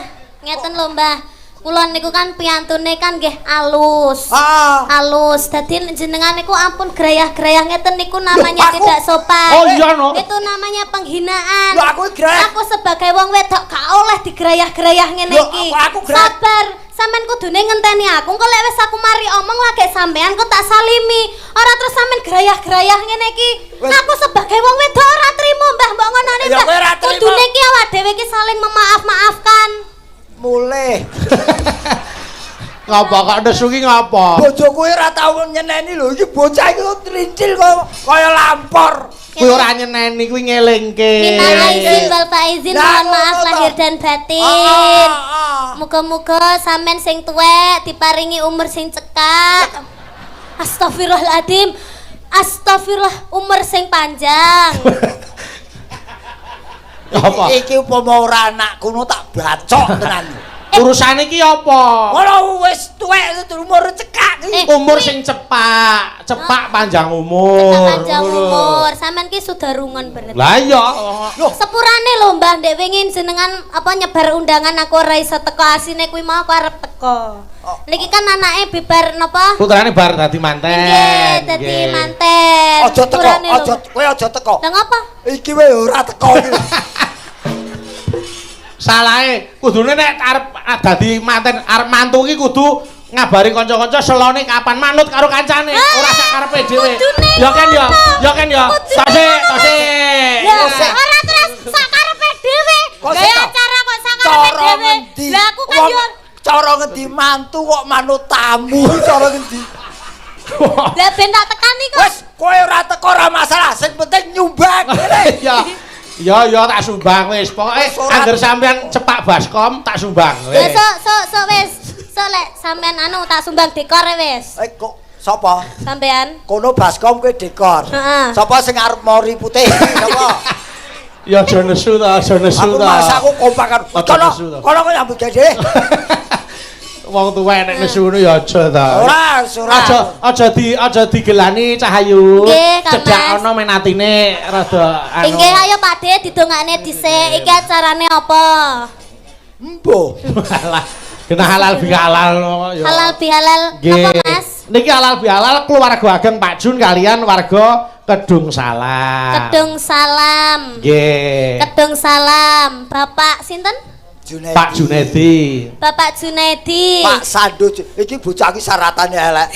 ngeten lho Mbah. Kula niku kan piyantune kan nggih alus. Ah. Alus. Dadi jenengan niku ampun grayah-grayah ngeten niku namanya Loh, aku- tidak sopan. Oh, iya, no. Itu namanya penghinaan. Loh, aku grayah. Aku sebagai wong wedok gak oleh digrayah-grayah ngene Loh, iki. aku grayah. sampean kudune ngenteni aku. Engko lek wis aku mari omong lagi sampean kok tak salimi. Ora terus sampean gerayah-gerayah ngene iki. Aku sebagai wong wedok ora trimo Mbah mbok ngonone Ya kowe ora trimo. Kudune iki awak dhewe iki saling memaaf-maafkan. Mulih. Ngapa kok nesu ki ngapa? Bojoku ora tau nyeneni lho, iki bocah iki trincil kok kaya lampor. Kuwi ora nyeneni kuwi ngelingke. Minal aizin wal faizin, mohon maaf lahir dan batin. Muga-muga sampean sing tuwek diparingi umur sing cekak. Astagfirullahaladzim. Astagfirullah, umur sing panjang. Apa? Iki upama ora anakku no tak bacok tenan. Urusan iki apa? Ora wis tuwek umur cekak iki. Umur sing cepak panjang umur. Panjang umur. Sampean ki sudah rungon bener. Lah iya. Sepurane lho Mbah, ndek wingi jenengan apa nyebar undangan aku ora iso teko asine kuwi mau aku arep teko. Niki kan anake bibar napa? Putrane bar dadi manten. Nggih, dadi manten. Aja teko, kowe aja teko. Lah ngapa? Iki wae ora teko iki. Salahe kudune nek arep dadi manten arep mantu ki kudu ngabari kanca-kanca selone kapan manut karo kancane, ora sak karepe dhewe. Ya kan ya, ya kan ya. Tasik. Ora terus sak karepe dhewe. Gaya acara kok sak karepe dhewe. Lah aku kan yo cara ngendi mantu kok manut tamu cara ngendi. Lah ben tak tekani kok. Wis kowe ora teko ora masalah, sing penting nyumbang. Ya tak sumbang wis. Pokoke angger sampean cepak baskom tak sumbang. Ya sok wis. Sok lek sampean anu tak sumbang dekor wis. Kok sapa? Sampean. Kono baskom kowe dekor. Heeh. Sapa sing arep mori putih? Sapa? Ya aja nesu ta, aja nesu ta. Aku masaku kompakan. Kono kowe nyambut gawe. Wong tuwa nek nesu ngono ya aja ta. Ora. Aja digelani Cahayu. Nggih, Kang Cedak Mas. ana menatine rada anu. Nggih ayo Pakde didongakne dhisik. Iki acarane apa? Embo. Alah, kena halal bihalal ya. Halal bihalal apa Mas? Niki halal bihalal keluarga ageng Pak Jun kalian warga Kedung Salam. Kedung Salam. Nggih. Kedung Salam. Bapak sinten? Junedi. Pak Junedi. Bapak Junedi. Pak Sando iki bocah iki syaratane elek.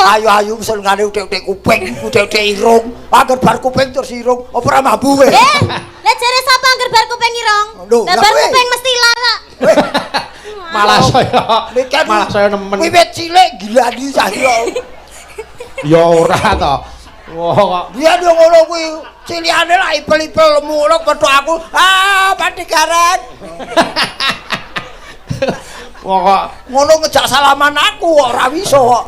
Ayu-ayu senengane uthik-uthik kuping, uthik-uthik irung. Angger bar kuping terus irung, apa ora mambu kowe? Lah jare sapa angger bar kuping irung? Lah bar kuping mesti lara. Malah saya nemen. Wiwit cilik gilani cah yo. Ya ora to. Wah kok Biyen yo ngono kuwi. Cilikane lak ipel-ipel ngono kethok aku. Pandhegaran. kok Ngono ngejak salaman aku kok ora iso kok.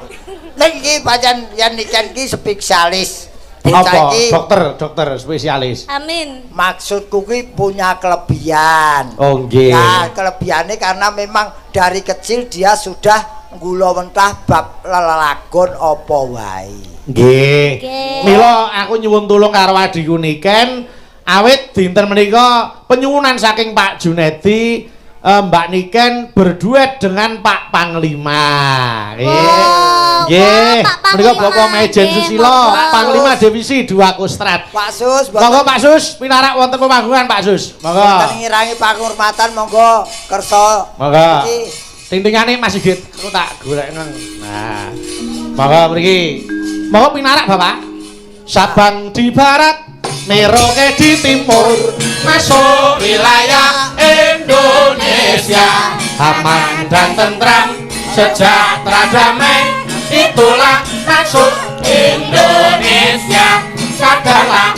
Nek iki pancen yen ikan iki spesialis. apa? Dokter spesialis. Amin. Maksudku kuwi punya kelebihan. Oh nggih. Nah, kelebihannya karena memang dari kecil dia sudah nggulawentah bab lelagon apa wae. Nggih. Mila aku nyuwun tulung karo adhiku Niken awit dinten menika penyuwunan saking Pak Junedi Mbak Niken berduet dengan Pak Panglima. Nggih. Menika Bapak Majen Susilo, Panglima Divisi 2 Kostrat. Pak Sus, monggo Pak Sus pinarak wonten pemanggungan Pak Sus. Monggo. Mboten ngirangi penghormatan monggo kersa. Monggo. Ting-tingane Mas Sigit, aku tak golek nang. Nah. Monggo mriki. Monggo pinarak Bapak. Sabang di barat, Merauke di timur, masuk wilayah Indonesia. Aman dan tentram, sejahtera damai, itulah maksud Indonesia. Sadarlah,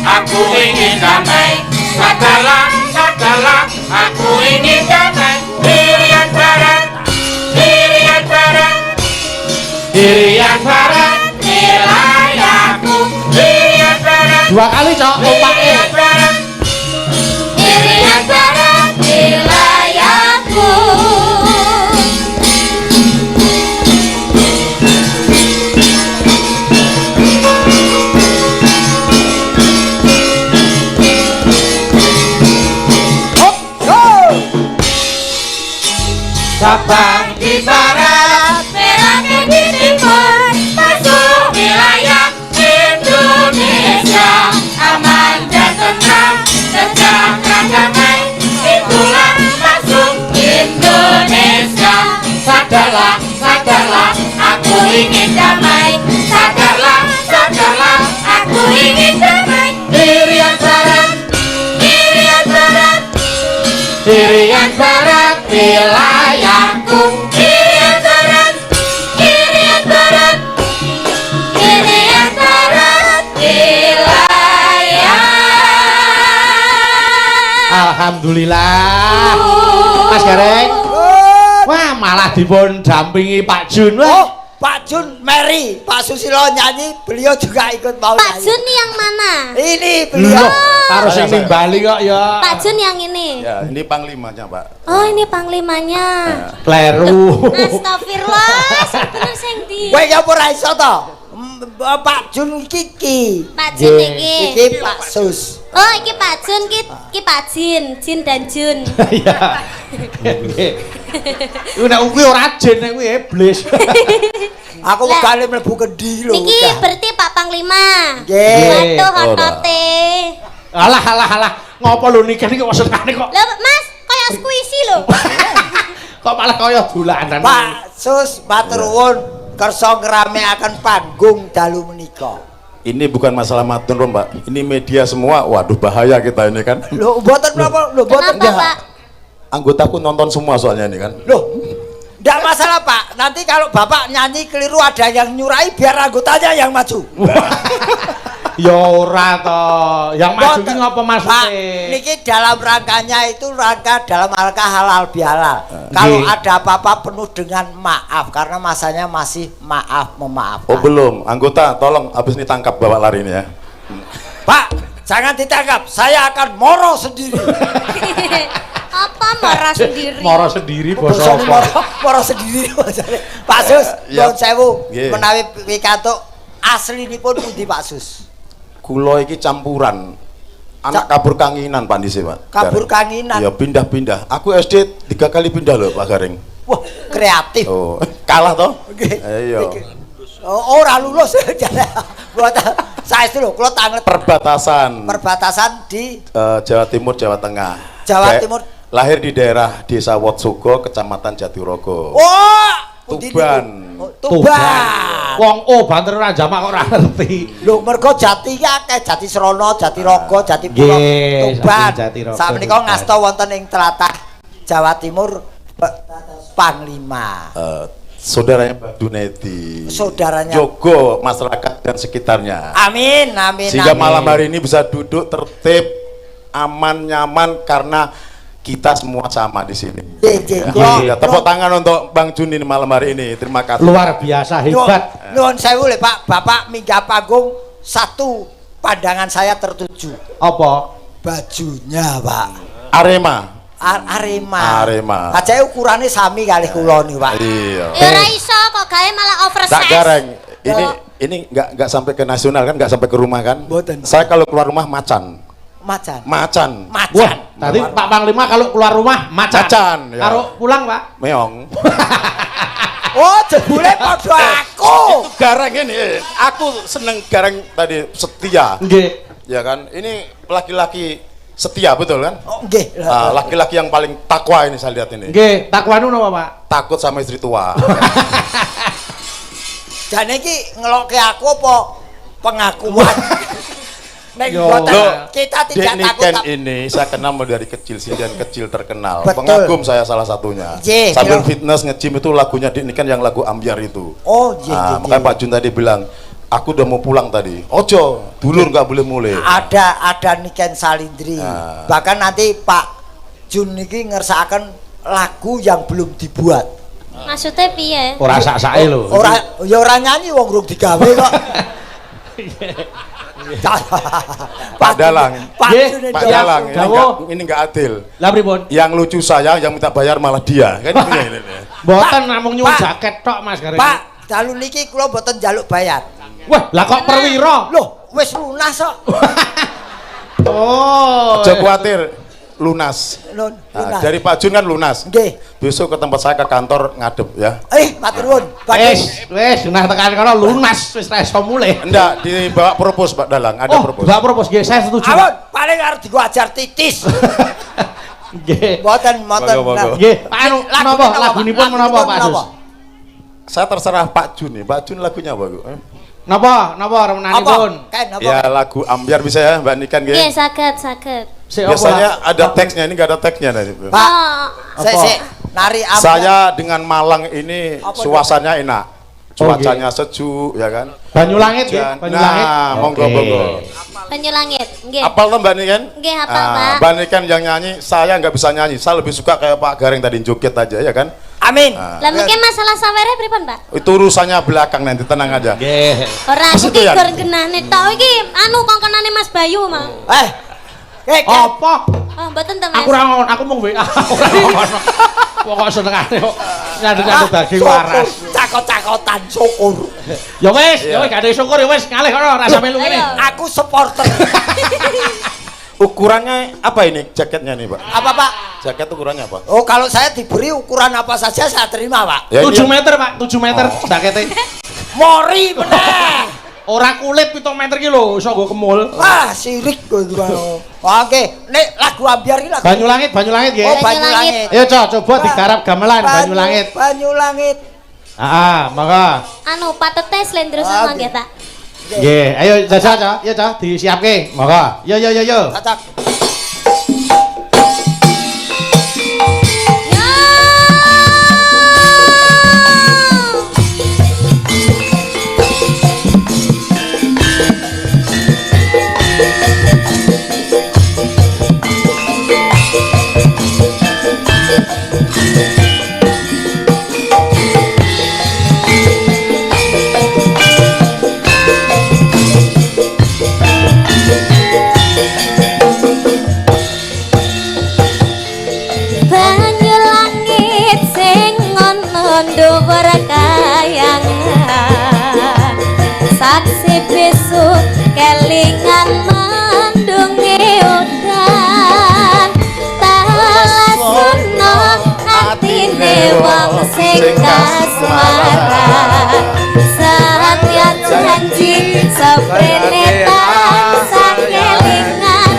aku ingin damai. Sadarlah, aku ingin damai. Irian barat, Irian barat, wilayahku. Irian barat, 2 kali cok ompake. Irian barat, wilayahku. Sabang di barat, Merauke di timur, masuk wilayah Indonesia. Aman dan tentram, sejahtera damai, itulah masuk Indonesia. sadarlah, sadarlah, aku ingin damai. Sadarlah, sadarlah, aku ingin damai. Irian Barat, Irian Barat, Irian Barat wilayahku. Irian Barat, Irian Barat, Irian Barat, wilayah. Alhamdulillah. Mas Gareng. Wah, malah dipun dampingi Pak Jun. Oh, Wah. Pak Jun, Mary, Pak Susilo nyanyi, beliau juga ikut mau Pak nyanyi. Jun nih yang mana? Ini beliau. Loh, harus sing nimbali kok ya. Pak Jun yang ini. Ya, ini panglimanya, Pak. Oh, ini panglimanya. Kleru. Astagfirullah, bener sing di. Kowe ya ora iso to? Pak Jun iki. Pak Jun iki. Iki Pak Sus. Oh, iki Pak Jun, iki Pak Jin, Jin dan Jun. Iya. Iku nek kuwi ora jin nek kuwi iblis. Aku Lah. kali mlebu kendi lho. Niki berarti Pak Panglima. Nggih. Waduh, hotote. Alah alah alah, ngopo lho nikah iki maksudane kok. Lah, Mas, kaya squishy lho. Kok malah kaya dolanan. Pak Sus, matur nuwun kersa ngramekaken panggung dalu menika. Ini bukan masalah matur, Pak. Ini media semua. Waduh, bahaya kita ini kan. Lho, mboten napa? Lho, mboten Kenapa, Pak? Anggotaku nonton semua soalnya ini kan. Loh, enggak masalah Pak. Nanti kalau Bapak nyanyi keliru ada yang nyurai biar anggotanya yang maju. Ya ora to. Yang maju ki ngopo Pak, maksude? niki dalam rangkanya itu dalam rangka halal bihalal. Kalau Nggih. ada apa-apa penuh dengan maaf karena masanya masih maaf memaafkan. Oh, belum. Anggota, tolong habis ini tangkap bawa lari ini ya. Pak, jangan ditangkap. Saya akan moro sendiri. Apa marah sendiri? Moro sendiri basa Bosone apa? moro sendiri bosone. Pak Sus, Ya. nuwun sewu Nggih. menawi pikantuk aslinipun pundi Pak Sus? Kulo iki campuran. Anak kabur kanginan Pak Dise, Pak. Kabur Gareng. kanginan. Iya, pindah-pindah. Aku SD 3 kali pindah loh, Pak Gareng. Wah, kreatif. Oh, kalah toh? Nggih. Iya. Oh, ora lulus. Buat saya itu lho, kula tangan Perbatasan perbatasan di Jawa Timur, Jawa Tengah. Jawa Timur. Lahir di daerah Desa Wotsugo, Kecamatan Jatirogo. Oh, pundi Tuban. niku? Oh, Tuban. Wong oh banter ora jamak kok ora ngerti. Lho, mergo Jati ki akeh, Jati Srana, Jatirogo, Jatipuro, Nggih, Tuban. Jatirogo, Sakmenika Tuban. ngasta wonten ing tlatah Jawa Timur Panglima. Saudaranya Mbak Dunedi. Saudaranya. Jogo masyarakat dan sekitarnya. Amin, amin, Sehingga amin. malam hari ini bisa duduk tertib, aman, nyaman karena kita semua sama di sini. Ya, tepuk tangan untuk Bang Jun ini malam hari ini. Terima kasih. Luar biasa hebat. Nuwun sewu le Pak, Bapak minggah panggung satu pandangan saya tertuju. Apa? Bajunya, Pak. Arema. Arema. Arema. Kaca ukurannya sami kali kula nih, Pak. Iya. Ya ora iso kok gawe malah Tak oversize. gareng. Ini nggak sampai ke nasional kan, nggak sampai ke rumah kan? Mboten. Saya kalau keluar rumah macan. Macan. Macan. Wah, Macan. tadi Pak Panglima kalau keluar rumah macan. Macan, ya. Karo pulang, Pak. Meong. Oh, jebule padha aku. Gareng ini, aku seneng gareng tadi setia. Nggih. Ya kan? Ini laki-laki setia betul kan? Oh, nggih. Ah, laki-laki yang paling takwa ini saya lihat ini. Nggih, takwanu napa, Pak? Takut sama istri tua. Jane iki ngelokke aku apa pengakuan? Nek Yo. mboten Loh, kita tidak Dek takut. Niken ini saya kenal mulai dari kecil sih dan kecil terkenal. Betul. Pengagum saya salah satunya. Ye, Sambil kira- fitness nge-gym itu lagunya Dek Niken yang lagu Ambyar itu. Oh, iya, iya, Makanya iya. Pak Jun tadi bilang, aku udah mau pulang tadi. Ojo, dulur nggak boleh mulai. Ada Niken Salindri. Ah. Bahkan nanti Pak Jun niki ngersakaken lagu yang belum dibuat. Maksudnya piye? Ora sak-sake lho. Ora ya ora nyanyi wong urung digawe kok. Pak Dalang. Pak Nggih, Jun Pak itu- Dalang, Dawo. ini nggak adil. Lah pripun? Yang lucu saya, yang minta bayar malah dia. Kan ini. Mboten namung nyuwun Pak. jaket tok, Mas Gareng. Pak, dalu niki kula mboten njaluk bayar. Wah, lah kok perwira? Loh, wis lunas kok. Oh. Aja khawatir, lunas. Nun, Nah, lunas. dari Pak Jun kan lunas. Nggih. Besok ke tempat saya ke kantor ngadep ya. Matur nuwun. Badhe. Wis, nah tekan kono lunas wis ra iso mulih. Enggak, dibawa propos Pak Dalang, ada Oh, propos. Mbak propos nggih, saya setuju. Awon, paling arep digo ajar titis. Nggih. Mboten, mboten. Monggo, monggo. Nggih, anu Lagu menapa? menapa, Lagunipun Pak? menapa, Pak Lagunipun Sus? menapa? saya terserah Pak Jun nih. Pak Jun lagunya apa, Bu? Napa remenanipun? Ya lagu ambiar bisa ya Mbak Nikan nggih. Nggih, saged. Biasanya ada teksnya, ini nggak ada teksnya tadi. Pak, sik nari ambiar. Saya dengan Malang ini suasananya enak. Cuacanya sejuk ya kan. Banyulangit nggih, Banyulangit. Nah, monggo. Banyulangit, nggih. Apal to Mbak Nikan? Nggih, hafal, Pak. Mbak Nikan yang nyanyi, saya nggak bisa nyanyi. Saya lebih suka kayak Pak Gareng tadi joget aja ya kan. Amin. Lah mungkin masalah sawere pripun, Pak? Itu urusannya belakang nanti, tenang aja. Nggih. Ora aku ki gor genane tok iki anu kongkonane Mas Bayu, Mang. Apa? Oh, mboten to, Mas. Aku ora ngono, aku mung WA. Ora ngono. Pokok senengane kok nyadut-nyadut daging waras. Cakot-cakotan syukur. Ya wis, gak ada syukur ya wis, ngalih kono rasa melu ngene. Aku supporter. Ukurannya apa ini jaketnya nih Pak? Apa Pak? Jaket ukurannya apa? Oh kalau saya diberi ukuran apa saja saya terima Pak. Ya, 7 meter Pak, 7 meter jakete. Mori meneh. Ora kulit 7 meter ki lho, iso nggo kemul. Wah, sirik kowe iki. Oke, nek lagu ambiar iki lagu Banyulangit nggih. Oh, Banyulangit. Ayo coba digarap gamelan Banyulangit. Banyulangit. Monggo. Anu patete slendrosan mangke, Pak. Nggih, ayo Caca, ya Cah, disiapke. Monggo. Yo. Cacak. Saksi bisu kelingan mendungi udan talasuna atine wong sing kasmaran satya janji saprene tansah kelingan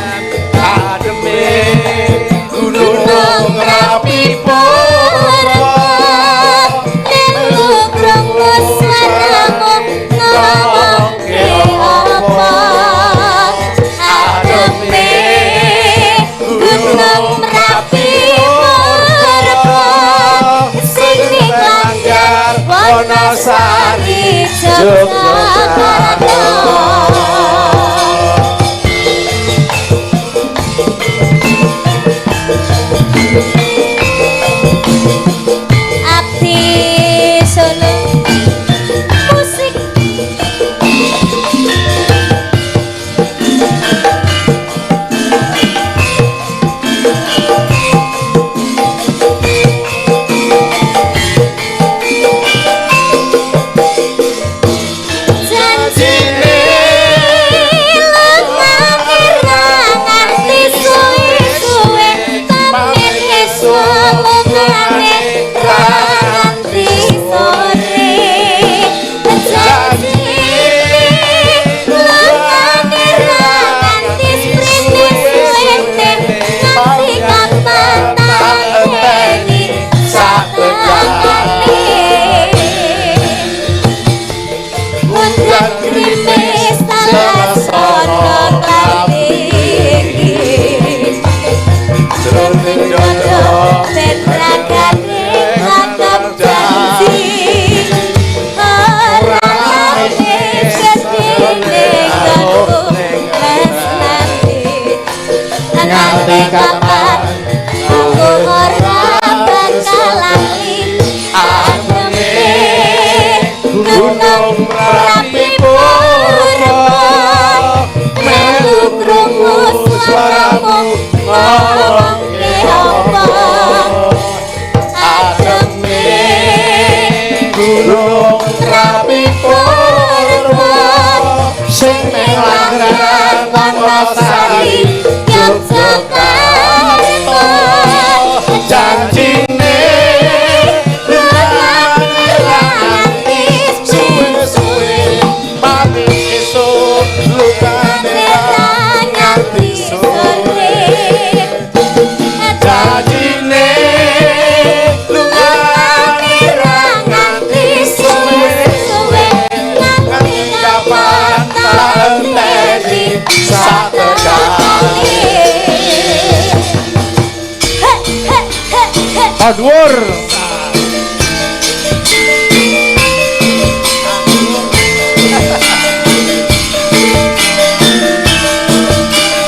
ademe gunung Merapi purba nelu krungu swaramu ngomongke apa ademe gunung Merapi purba sing ning Langgar Wonosari Yogyakarta. Abdi Solo musik janjine nganti suwe-suwe pamit esuk ngane nganti sore janjine nganti sprene nganti kapan tangeni sakekane undang krimis talasono klamiki jroning dodo betragane ngatep janji ora ane sedine kanggo lesnati nganti kapan aku ora bakal lali ademe gunung Merapi purba melu krungu swaramu ngomongke apa Oh dhuwur.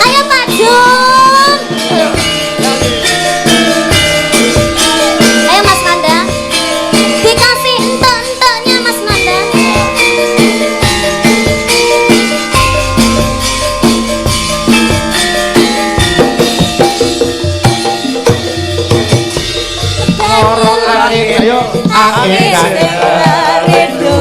Ayo Pak Jun. Ayo Mas Nanda. Dikasih entek-enteknya Mas Nanda. Ayo angin rindu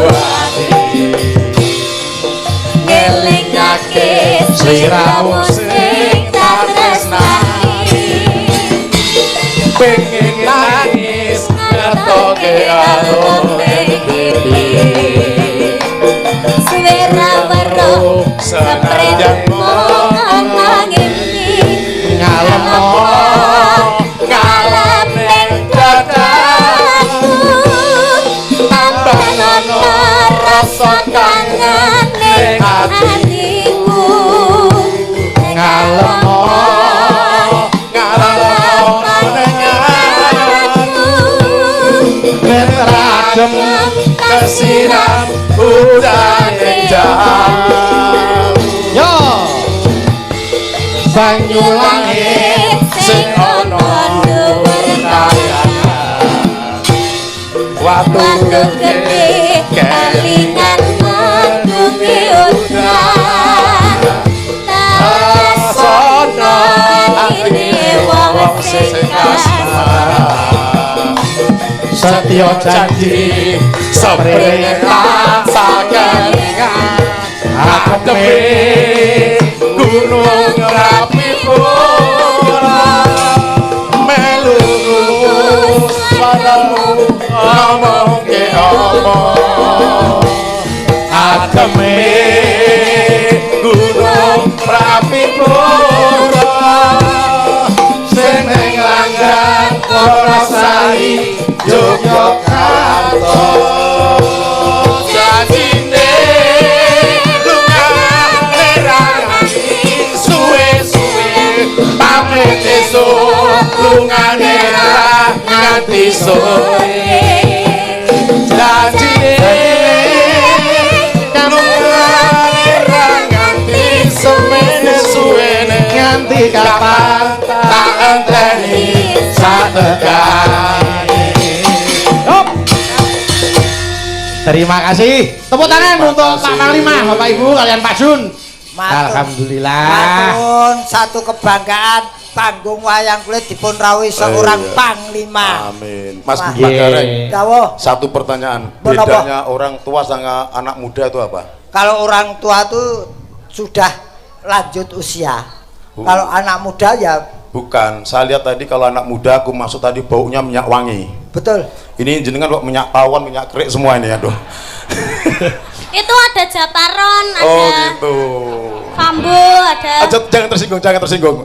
ngelingake sliramu sing tak tresnani pengen nangis ngetoke alun ning pipi suwera weruh senajan mung angin ngalem ngalem ning dadaku tambah ana rasa kangen ning atiku ngalem adem kesiram udan jam yo banyu langit sing ana dhuwur kayangan watu gede kelingan mendungi udan tasono ini wong sing asmara setya janji seprene tansah kelingan adepe gunung rapi pura melu padamu ngomong ke omong ademe gunung rapi pura sing ning langgan Wonosari Yogyakarta janjine lungane ra nganti suwe-suwe pamit esuk lungane ra nganti sore janjine lungane ra nganti suwe-suwe nganti kapan tak enteni satekane. Terima kasih. Tepuk tangan untuk Pak Panglima, Bapak Ibu kalian Pak Jun. Alhamdulillah. Matur satu kebanggaan panggung wayang kulit dipun rawuhi seorang panglima. Amin. Mas Gareng. Dawuh. Satu pertanyaan. Menapa? Bedanya orang tua sama anak muda itu apa? Kalau orang tua tuh sudah lanjut usia. Kalau anak muda ya bukan. Saya lihat tadi kalau anak muda aku masuk tadi baunya minyak wangi. betul. Ini jenengan kok minyak tawon, minyak kerik semua ini aduh. Itu ada Japaron, ada Oh gitu. Kambu, ada. Jangan tersinggung, jangan tersinggung.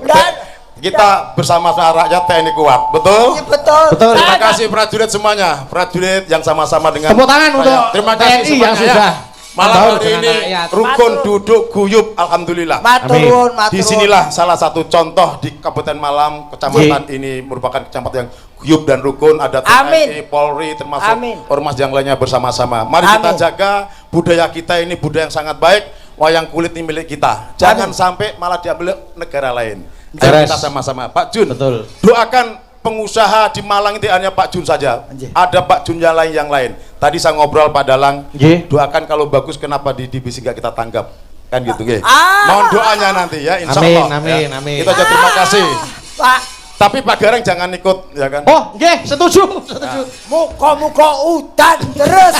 Kita bersama rakyat TNI kuat, betul? Iya betul. Betul. Terima kasih prajurit semuanya, prajurit yang sama-sama dengan Tepuk tangan untuk terima kasih TNI semuanya yang sudah malam membaur hari dengan ini rakyat. rukun duduk guyup, alhamdulillah. Maturun, maturun. Disinilah salah satu contoh di Kabupaten Malang, kecamatan ini merupakan kecamatan yang guyup dan rukun. Ada TNI, Polri, termasuk ormas yang lainnya bersama-sama. Mari kita jaga budaya kita ini, budaya yang sangat baik. Wayang kulit ini milik kita. Jangan sampai malah diambil negara lain. Ayo kita sama-sama. Pak Jun, betul. Doakan pengusaha di Malang itu hanya Pak Jun saja. Ada Pak Jun yang lain. Tadi saya ngobrol Pak Dalang. Doakan kalau bagus kenapa di divisi nggak kita tanggap. Kan gitu, nggih. Mohon doanya nanti ya, insya Allah. Amin, ya. amin. Kita aja terima kasih. Pak. Tapi Pak Gareng jangan ikut, ya kan? Oh, nggih, setuju. Setuju. Muka-muka udan terus.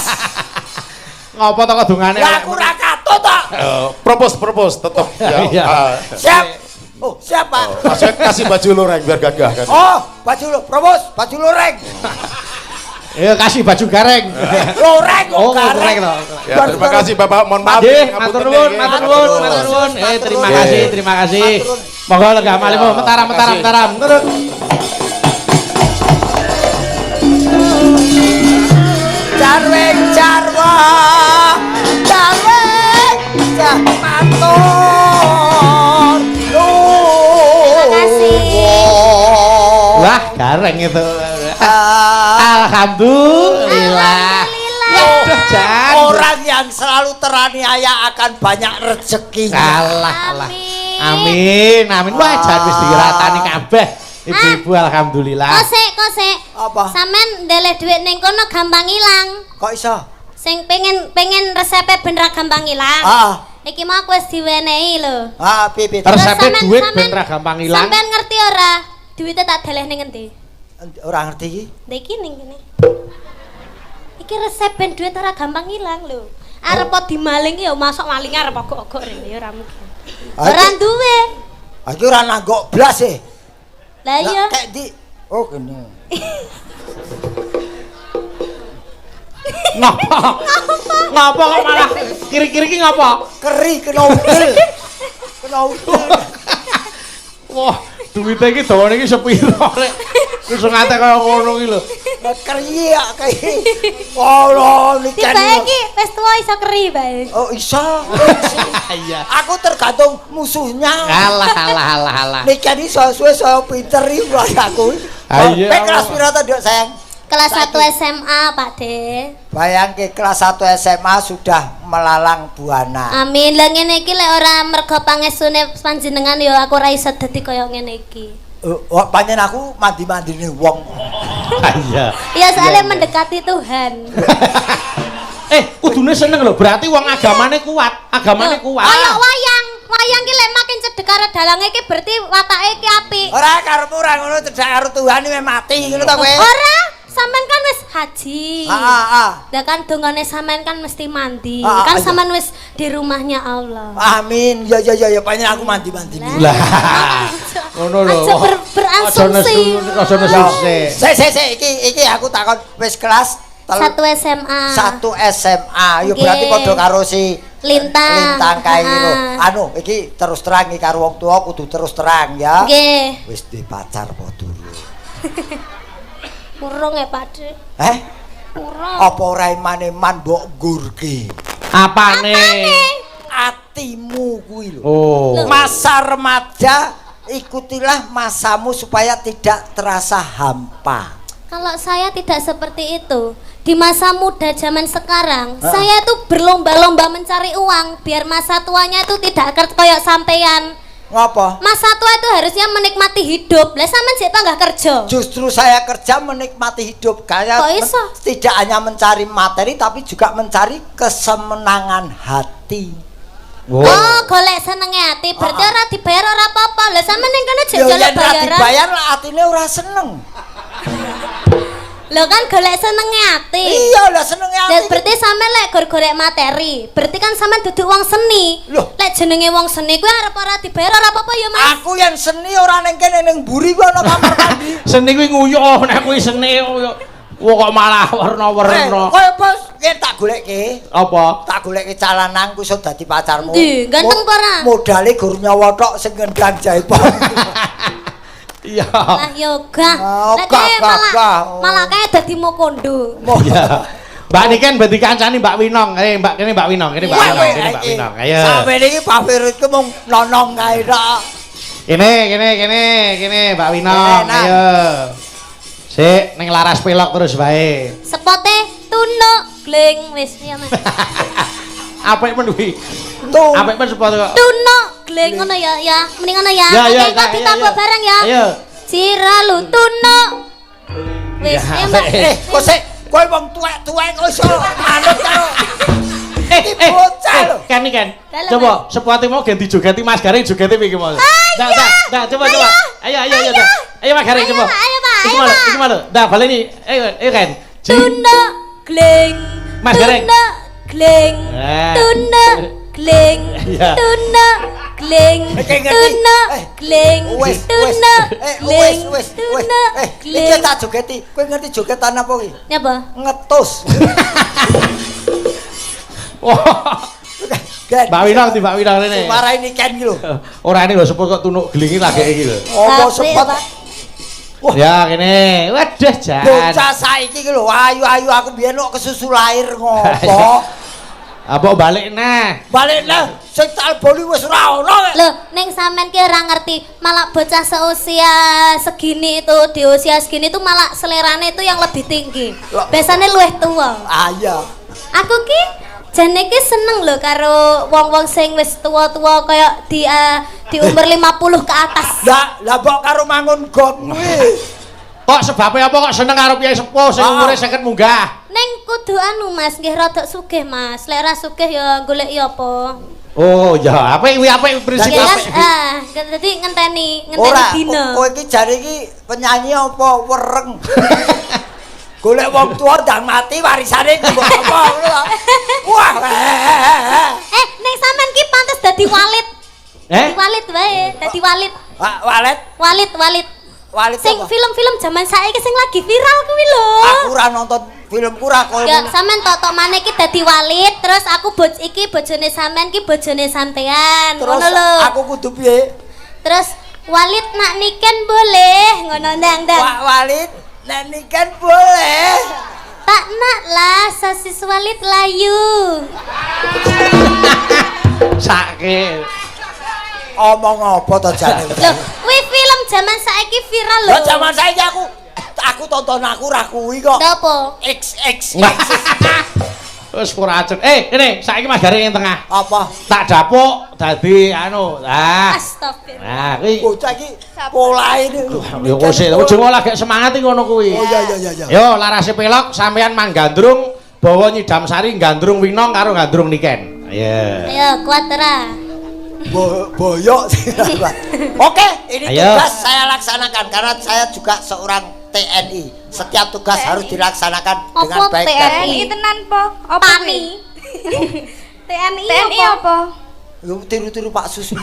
Ngopo to kedungane? Ya aku ra katut to. Propose tetap. Ya. Siap. Oh, siapa? Maksudnya kasih baju loreng biar gagah kan. Oh, baju lo, probos, baju loreng. Ya kasih baju gareng. Loreng, oh, gareng. gareng toh. Ya, terima kasih Bapak, mohon maaf. Nggih, matur nuwun, matur nuwun, matur nuwun. Terima kasih, terima kasih. Monggo lenggah malih mentaram. Turun. Jarweng jarwa, jarweng matur. Terima kasih. Wah, gareng itu. Alhamdulillah. Waduh, Jan. Orang yang selalu teraniaya akan banyak rezekinya. Alah. Amin. Wah, jan wis diratani kabeh. Ibu-ibu alhamdulillah. Kosek. Apa? Sampean ndeleh dhuwit ning kono gampang ilang. Kok iso? Sing pengen resepe ben ra gampang ilang. Iki mau aku wis diwenehi lho. Pipi. Resepe duit ben ra gampang ilang. Sampean ngerti ora? Duwite tak deleh ning endi? Ora ngerti iki. Ndek iki ning kene. Iki resep ben duit ora gampang ilang lho. Arep dimaling ya masuk maling arep ogok-ogok rene ya ora mungkin. Ora duwe. Iki ora nanggok blas e. Lah iya. Kayak di kene. Ngapa kok malah kiri-kiri ki ngapa? Keri kena udel. Wah, duwite iki dawane iki sepiro rek. Wis ngantek kaya ngono iki lho. Keri ya kayak. Oh, Tiba iki wis tuwa iso keri bae. Oh, iso. Iya. Aku tergantung musuhnya. Alah. Nikan iso suwe saya pinter iki aku. Ayo. Kelas piro to, Dok, sayang? Kelas 1 SMA, Pak De. Bayangke kelas 1 SMA sudah melalang buana. Amin. Lah ngene iki lek ora mergo pangesune panjenengan ya aku ora iso dadi kaya ngene iki. Panjen aku mandi-mandine wong. Iya. Ya soalnya mendekati Tuhan. Kudune seneng lho, berarti wong agamane kuat. Kaya wayang ki lek makin cedhek karo dalange iki berarti watake iki apik. Ora karepmu ora ngono cedhak karo Tuhan iki mati ngono ta kowe? Ora, sampean kan wis haji. Lah kan dongane sampean kan mesti mandi. Kan sampean wis di rumahnya Allah. Amin. Ya panjen aku mandi-mandi. Lah. Ngono lho. Aja beransumsi. Aja nesu. Sik iki aku takon wis kelas 1 SMA. 1 SMA. Yo berarti padha karo si Lintang kae lho. Anu iki terus terang iki karo wong tuwa kudu terus terang ya. Nggih. Wis di pacar apa durung? Urung ya, Pak De. Urung. Apa ora iman-iman mbok gurke? Apane? Atimu kuwi lho. Oh. Masa remaja ikutilah masamu supaya tidak terasa hampa. Kalau saya tidak seperti itu. Di masa muda zaman sekarang, saya tuh berlomba-lomba mencari uang biar masa tuanya itu tidak kayak sampean. Ngapa? Masa tua itu harusnya menikmati hidup. Lah sampean sik nggak kerja. Justru saya kerja menikmati hidup. Kayak tidak hanya mencari materi tapi juga mencari kesemenangan hati. Oh, golek senenge ati. Berarti ora dibayar ora apa-apa. Lah sampean ning kene jek njaluk bayaran. Ya dibayar lah atine ora seneng. Lho kan golek senenge ati. Iya lah senenge ati. Lah berarti sampean lek golek materi, berarti kan sampean duduk wong seni. Lek jenenge wong seni kuwi arep ora dibayar ora apa-apa ya, Mas. Aku yang seni ora ning kene ning mburi kuwi ana kamar mandi. Seni kuwi nguyuh nek kuwi seni kok malah warna-warna. Kowe bos, tak goleke. Apa? Tak goleke calanang ku iso dadi pacarmu. Ndi, ganteng apa ora? Modale gur nyawa tok sing ngendang jaipong. Iya. Lah yoga. Nek malah kae dadi mokondo. Iya. Mbak Niken berarti kancane Mbak Winong. Mbak kene Mbak Winong, kene Mbak Winong, kene Mbak Winong. Ayo. Sampe iki favoritku mung nonong kae tok. Kene Mbak Winong. Ayo. Sik ning laras pelok terus bae. Sepote tunuk gling wis ya Mas. Apik men kuwi. Apik men sepot kok. Tunuk gling ngono ya ya. Mending ngono ya. Oke, kita ditabuk bareng ya. Ayo. Ciralu tunuk. Wis ya Mbak. Kok sik kowe wong tuwek-tuwek kok iso manut karo bocah lho. Kan. Coba sepote mau ganti jogeti Mas Garing jogeti iki mau. Dah coba. Ayo. Ayo Mas Garing coba. Iki mau. Dah baleni. Ayo kan. Tunuk gling. Mas Garing. Tunuk gling. Tunuk gling. Tunuk gling. Tunuk gling. Wis. Iki tak jogeti. Kowe ngerti jogetan apa iki? Nyapa? Ngetus. Mbak Winong rene. Marahi Niken iki lho. Ora ini lho sepot kok tunuk glingi lagi iki lho. Apa sepot? Ya kene. Waduh jan. Bocah saiki iki lho ayu-ayu aku biyen kok kesusu lahir ngopo? Apa balik nah. sing tak boli wis ora ono. Lho, ning sampean ki ora ngerti, malah bocah seusia segini itu di usia segini tuh malah selerane itu yang lebih tinggi. Biasanya luwih tua. Ah iya. Aku ki jane ki seneng lho karo wong-wong sing wis tua-tua kaya di umur 50 ke atas. Lah mbok karo mangun got kuwi. Kok sebabnya apa kok seneng karo piye sepuh sing umure 50 munggah? Neng kudu anu Mas, nggih rada sugih Mas. Lek ra sugih ya golek ya apa. Oh, ya apik kuwi apik prinsip apik. Dadi ngenteni Ora, dina. kowe iki jare iki penyanyi apa wereng. Golek wong tua ndang mati warisane ku mbok apa ngono lho. Wah. Ning sampean ki pantes dadi walit. Dadi walit wae, dadi walit. Walit? Walit. Walit Sing apa? film-film zaman saiki sing lagi viral kuwi lho. Aku ora nonton film ora koyo Ya, sampean tok maneh ki dadi walit, terus aku iki bojone sampean ki bojone sampean. Terus Ngono lho. aku kudu piye? Terus walit nak niken boleh, ngono ndang. Walit nak niken boleh. Tak nak lah sosis walit layu. Sakit. Omong apa to jane? Lho, kuwi film zaman saiki viral lho. Lah zaman saiki aku tonton aku ra kuwi kok. Ndak apa? XX. Wis ora acet. Ini saiki Mas Garing ing tengah. Apa? Tak dapuk dadi anu. Astagfirullah. Nah, kuwi Bocah iki polahe niku. yo kok sik ojo lagi semangat iki ngono kuwi. Oh iya. Yo larase pelok sampean manggandrung bawa nyidam sari gandrung winong karo gandrung niken. Iya. Ayo kuat ra. Boyok. Oke, ini Ayo. tugas saya laksanakan karena saya juga seorang TNI. Setiap tugas harus dilaksanakan dengan baik dan TNI benar. tenan po? Apa Pani? TNI apa? Lu tiru-tiru Pak Susu.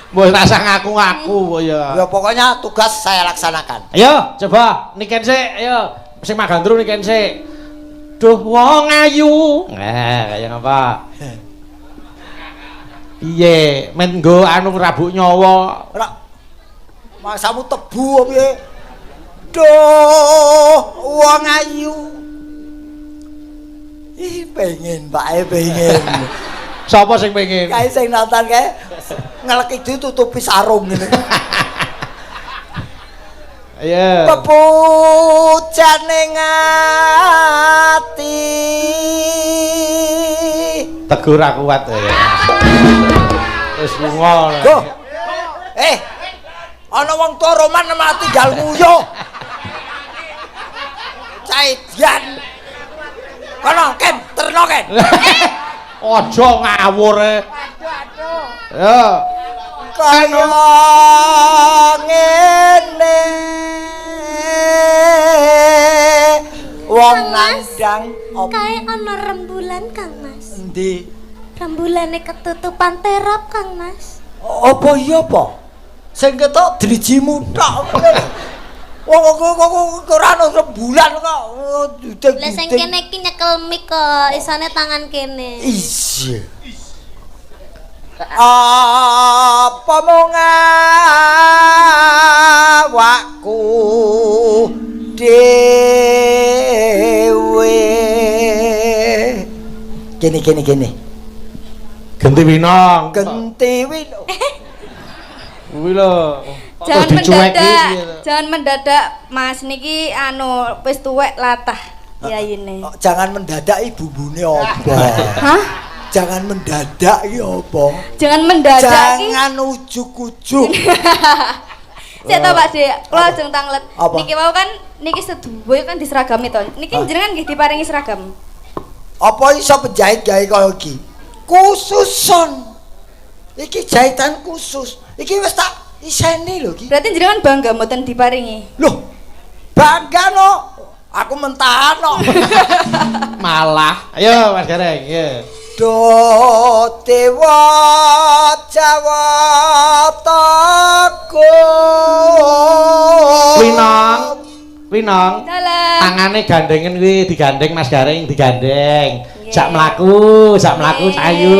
Mbok rasa ngaku-ngaku ya. Ya pokoknya tugas saya laksanakan. Ayo coba niken sik, ayo. Sing magandrung niken sik. Duh wong ayu. Nah, kaya apa? Piye, men nggo anu rabuk nyawa. Ora. Masamu tebu apa piye? Duh, wong ayu. Ih, pengen, Pak, pengen. Sapa sing pengen? Kae sing nonton kae ngeleki ditutupi sarung ngene. Ayo. Pepujane ngati. Tegur aku kuat ya. Wis lunga. Go. Ana wong tuwa roman malah tinggal nguyuh. Caidian. Kono Ken, terno Ken. Aja ngawur. Aduh. Ya. Kaya ngene. Wong nandang Kae ana rembulan Kang Mas. endi? Rembulane ketutupan terop Kang Mas. Apa iya apa? Sing ketok drijimu tok. Wong kok ora ono rembulan kok. Lah sing kene iki nyekel mik kok, isane tangan kene. Iya. Apa mung awakku dhewe. Gini. Genti winong. Genti wino. Kuwi lho. Jangan mendadak Mas niki anu wis tuwek latah yayine. Jangan mendadak iki bumbune apa? Hah? Jangan mendadak iki apa? Jangan mendadak iki. Jangan ujuk-ujuk. Sik to Pak Dik, kula ajeng tanglet. Apa? Niki wau kan niki seduwe kan diseragami to. Niki jenengan nggih diparingi seragam. Apa iso penjahit gawe kaya iki? Khususon. Iki jahitan khusus. Iki wis tak iseni lho iki. Berarti jenengan bangga mboten diparingi. Loh. Bangga no. Aku mentahan no. Malah. Ayo Mas Gareng, ya. Do dewa Jawataku. Winong. Dalam. Tangane gandengen kuwi digandeng Mas Gareng digandeng. Jak mlaku cayu.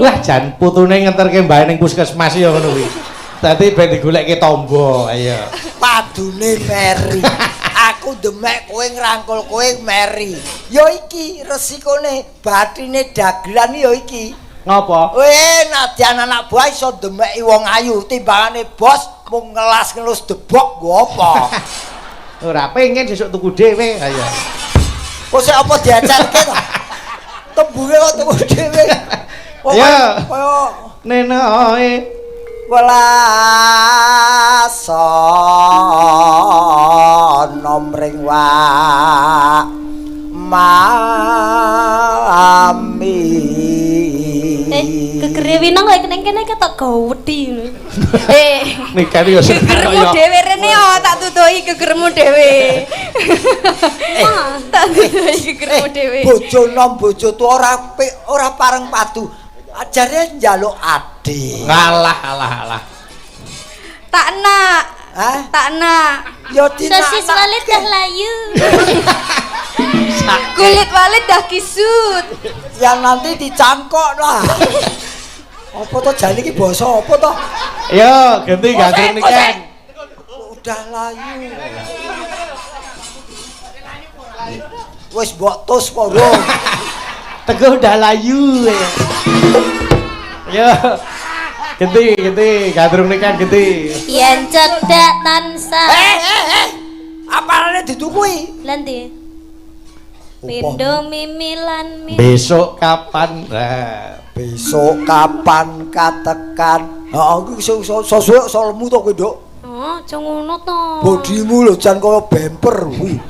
Wah, jan putune ngenterke mbae ning puskesmas ya ngono kuwi. Dadi ben digolekke tombo, ayo. Padune Meri. Aku demek kowe ngrangkul kowe Meri. Ya iki resikone bathine dagelan ya iki. Ngopo? Nadyan anak buah iso demeki wong ayu timbangane bos mung ngelas-ngelus debok nggo apa? Ora pengen sesuk tuku dhewe ayo. Kok sik apa diajarke to? Tembunge kok tuku dhewe. Ya. Kaya Nenoe welasono mring mami. Gegere winong lek ning kene ketok gawedi lho. nikah yo sing Gegermu dhewe rene tak tutuhi gegermu dhewe. Tak tutuhi gegermu dhewe. Bojo nom bojo tuwa ora pareng padu. Ajare njaluk adik. Alah. Tak nak. Hah? Tak nak. Yo dinak. Sosis Walid dah layu. Kulit Walid dah kisut. Yang nanti dicangkok lah. Apa to jane iki basa apa to? Yo, ganti gandrung nikah. Udah layu. Wis mbok tos padha. Teguh udah layu. Yo. Ganti gandrung nikah ganti. Yen cedak tansah. Apane ditukui? Lan ndi? Pindo mimilan Besok kapan? Nah. Besok kapan katekan? Aku iso suwe iso lemu to kowe, Nduk. Oh, aja ngono to. Bodimu lho jan kaya bemper kuwi.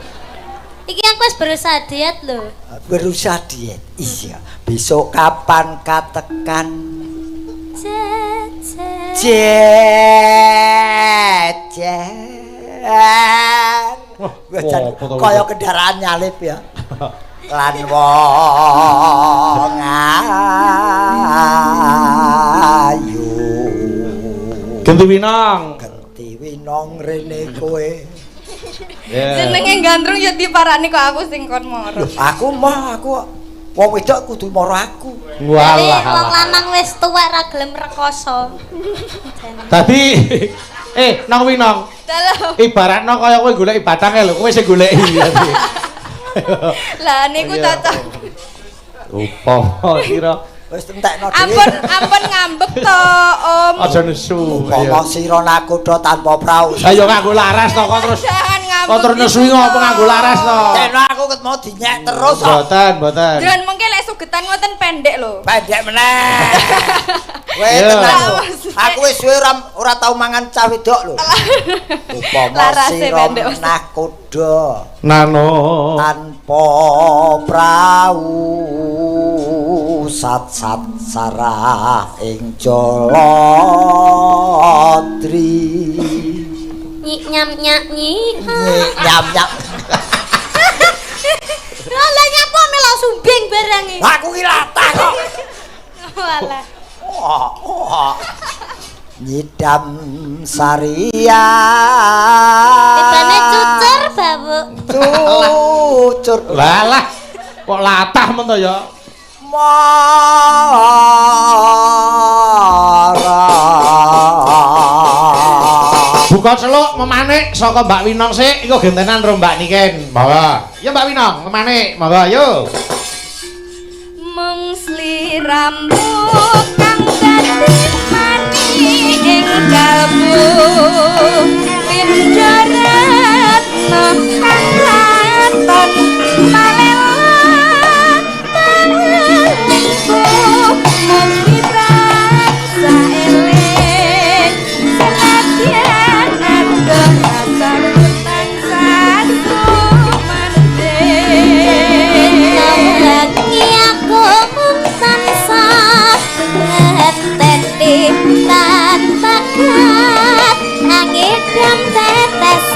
Iki aku wis berusaha diet lho. Berusaha diet. Iya. Besok kapan katekan? Jejen. Kaya kendaraan nyalip ya. Lan wong ayu. Ganti winong. Ganti winong rene kowe. Jenenge gandrung ya diparani kok aku sing kon moro. Aku wong wedok kudu moro aku. Walah. Wong lanang wis tuwek ra gelem rekoso. Tadi nang winong. Dalam. Ibaratno kaya kowe goleki batange lho, kowe sing goleki. Lah niku cocok. Upama kira Wis entekno dhewe. Ampun ngambek to, Om. aja nesu. Upama sira nakuda tanpa prau. Ayo nganggo laras to kok terus. Jangan ngambek. Kok terus nesu ngopo nganggo laras to? Tekno aku ket mau dinyek terus kok. Mboten. Jangan mengke lek sugetan ngoten pendek lho. Pendek meneh. Weh Iya. tenang lho. Aku wis suwe ora tau mangan cah wedok lho. Upama Larase sira pendek, Mas. nakuda Nano. tanpa prau sat sarah ing Jolodri. Nyik nyam nyak nyik. Nyam. Lah nyapo melo sumbing barang iki. Aku ki latah kok. Walah. Nyidam Saria. Tibane cucur babuk. Cucur. Lah kok latah men to ya? Buka celuk memanik saka Mbak Winong sik iku gentenan karo Mbak Niken. Monggo. Ya Mbak Winong, memanik. Monggo yo. Mung sliramu kang dadi mani ing kalbu pindarat kang laton malelan tanganku mung dirasa eling senadyan ada rasa utang satu mending Lagi aku tansah ngeteni tanpa kat angin dan tetes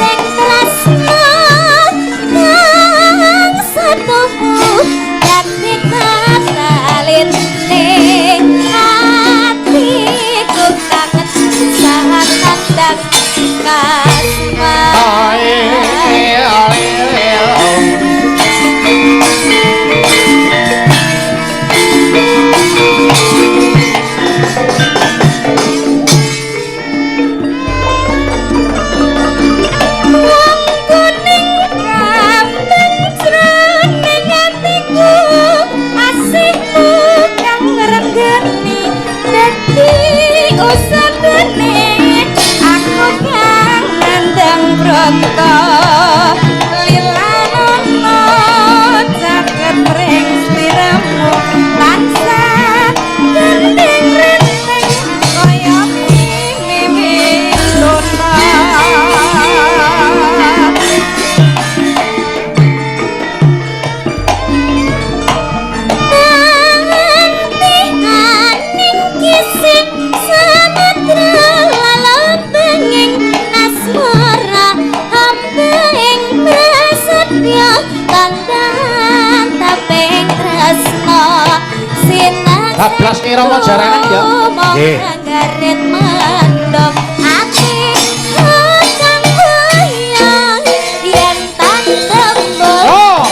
bablas kira mau jaranan ya. Nggih. Garet mendom ati kang bayang yen tak tembok. Oh.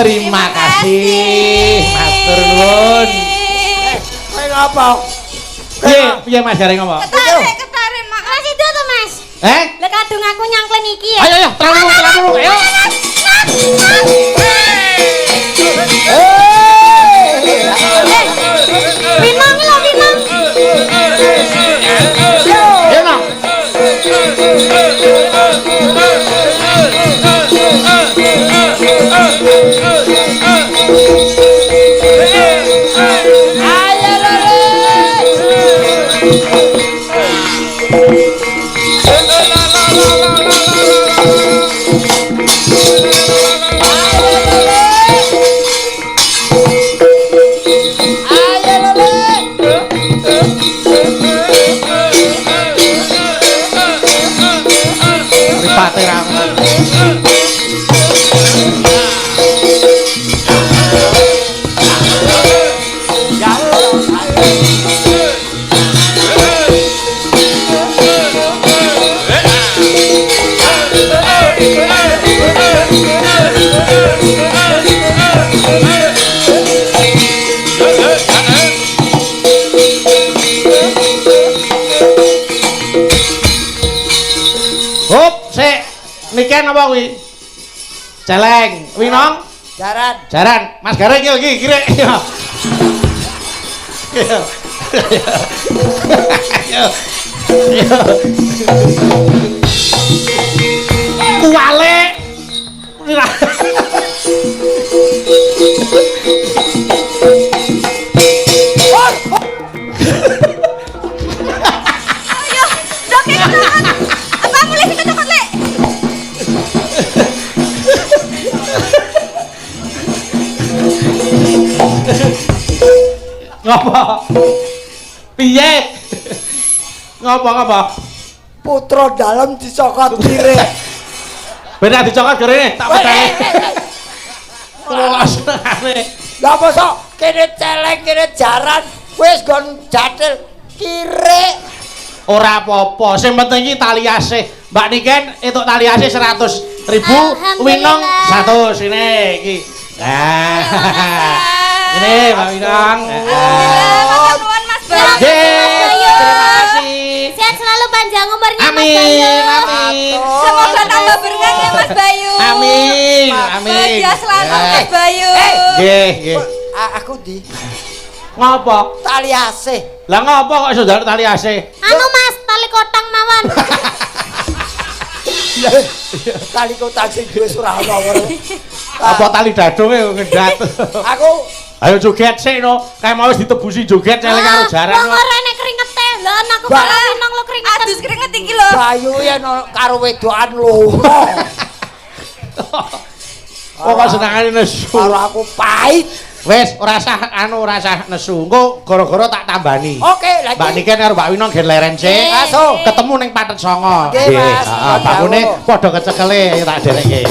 Terima kasih, matur nuwun. Kowe ngapa? Piye Mas Gareng ngapa? Ketarik, Mak. Mas itu to, Mas? Lah kadung aku nyangklen iki ya. Ayo, terlalu, ayo. Pinang lho, pinang. Yo, no. apa kuwi? Celeng. Winong? Jaran. Jaran. Mas Gareng iki kire. Kuwale. Ayo, dok iki tekan. Apa mulai sing cokot lek? Ngopo? Piye? Ngopo? Putra dalem dicokot kire. Bener dicokot kere, tak pedane. Terus aneh. Lah mosok kene celeng kene jaran wis gon jatil kire. Ora apa-apa, sing penting iki tali asih. Mbak Niken entuk tali asih 100.000, Winong 100 ini iki. Nah. Ini Mbak Winong. Nuwun Mas Bayu. Terima kasih. Sehat selalu panjang umurnya Mas Amin, Bayu. amin. Semoga tambah berkah ya Mas Bayu. Amin, amin. Bahagia selalu Mas Bayu. Nggih, nggih. Aku di Ngopo? tali asih. Lah ngopo kok iso njaluk tali asih? Anu Mas, tali kotang mawon. Tali kotak sing duwe ora ono. Apa tali dadunge ngendat. Aku Ayo joget sik no. Kayak mau wis ditebusi joget celeng karo jaran. Wong ora nek kringete. Lah aku karo Winong lo kringeten. Adus keringet iki lho. Bayu ya karo wedokan loro. Kok senengane nesu. Karo aku pahit. Wis ora usah nesu. Engko gara-gara tak tambani. Oke, lagi. Mbak Niken karo Mbak Winong gen leren sik. Langsung. Ketemu ning Patet Songo. Nggih, Mas. Heeh, bangune padha kecekele tak dereke.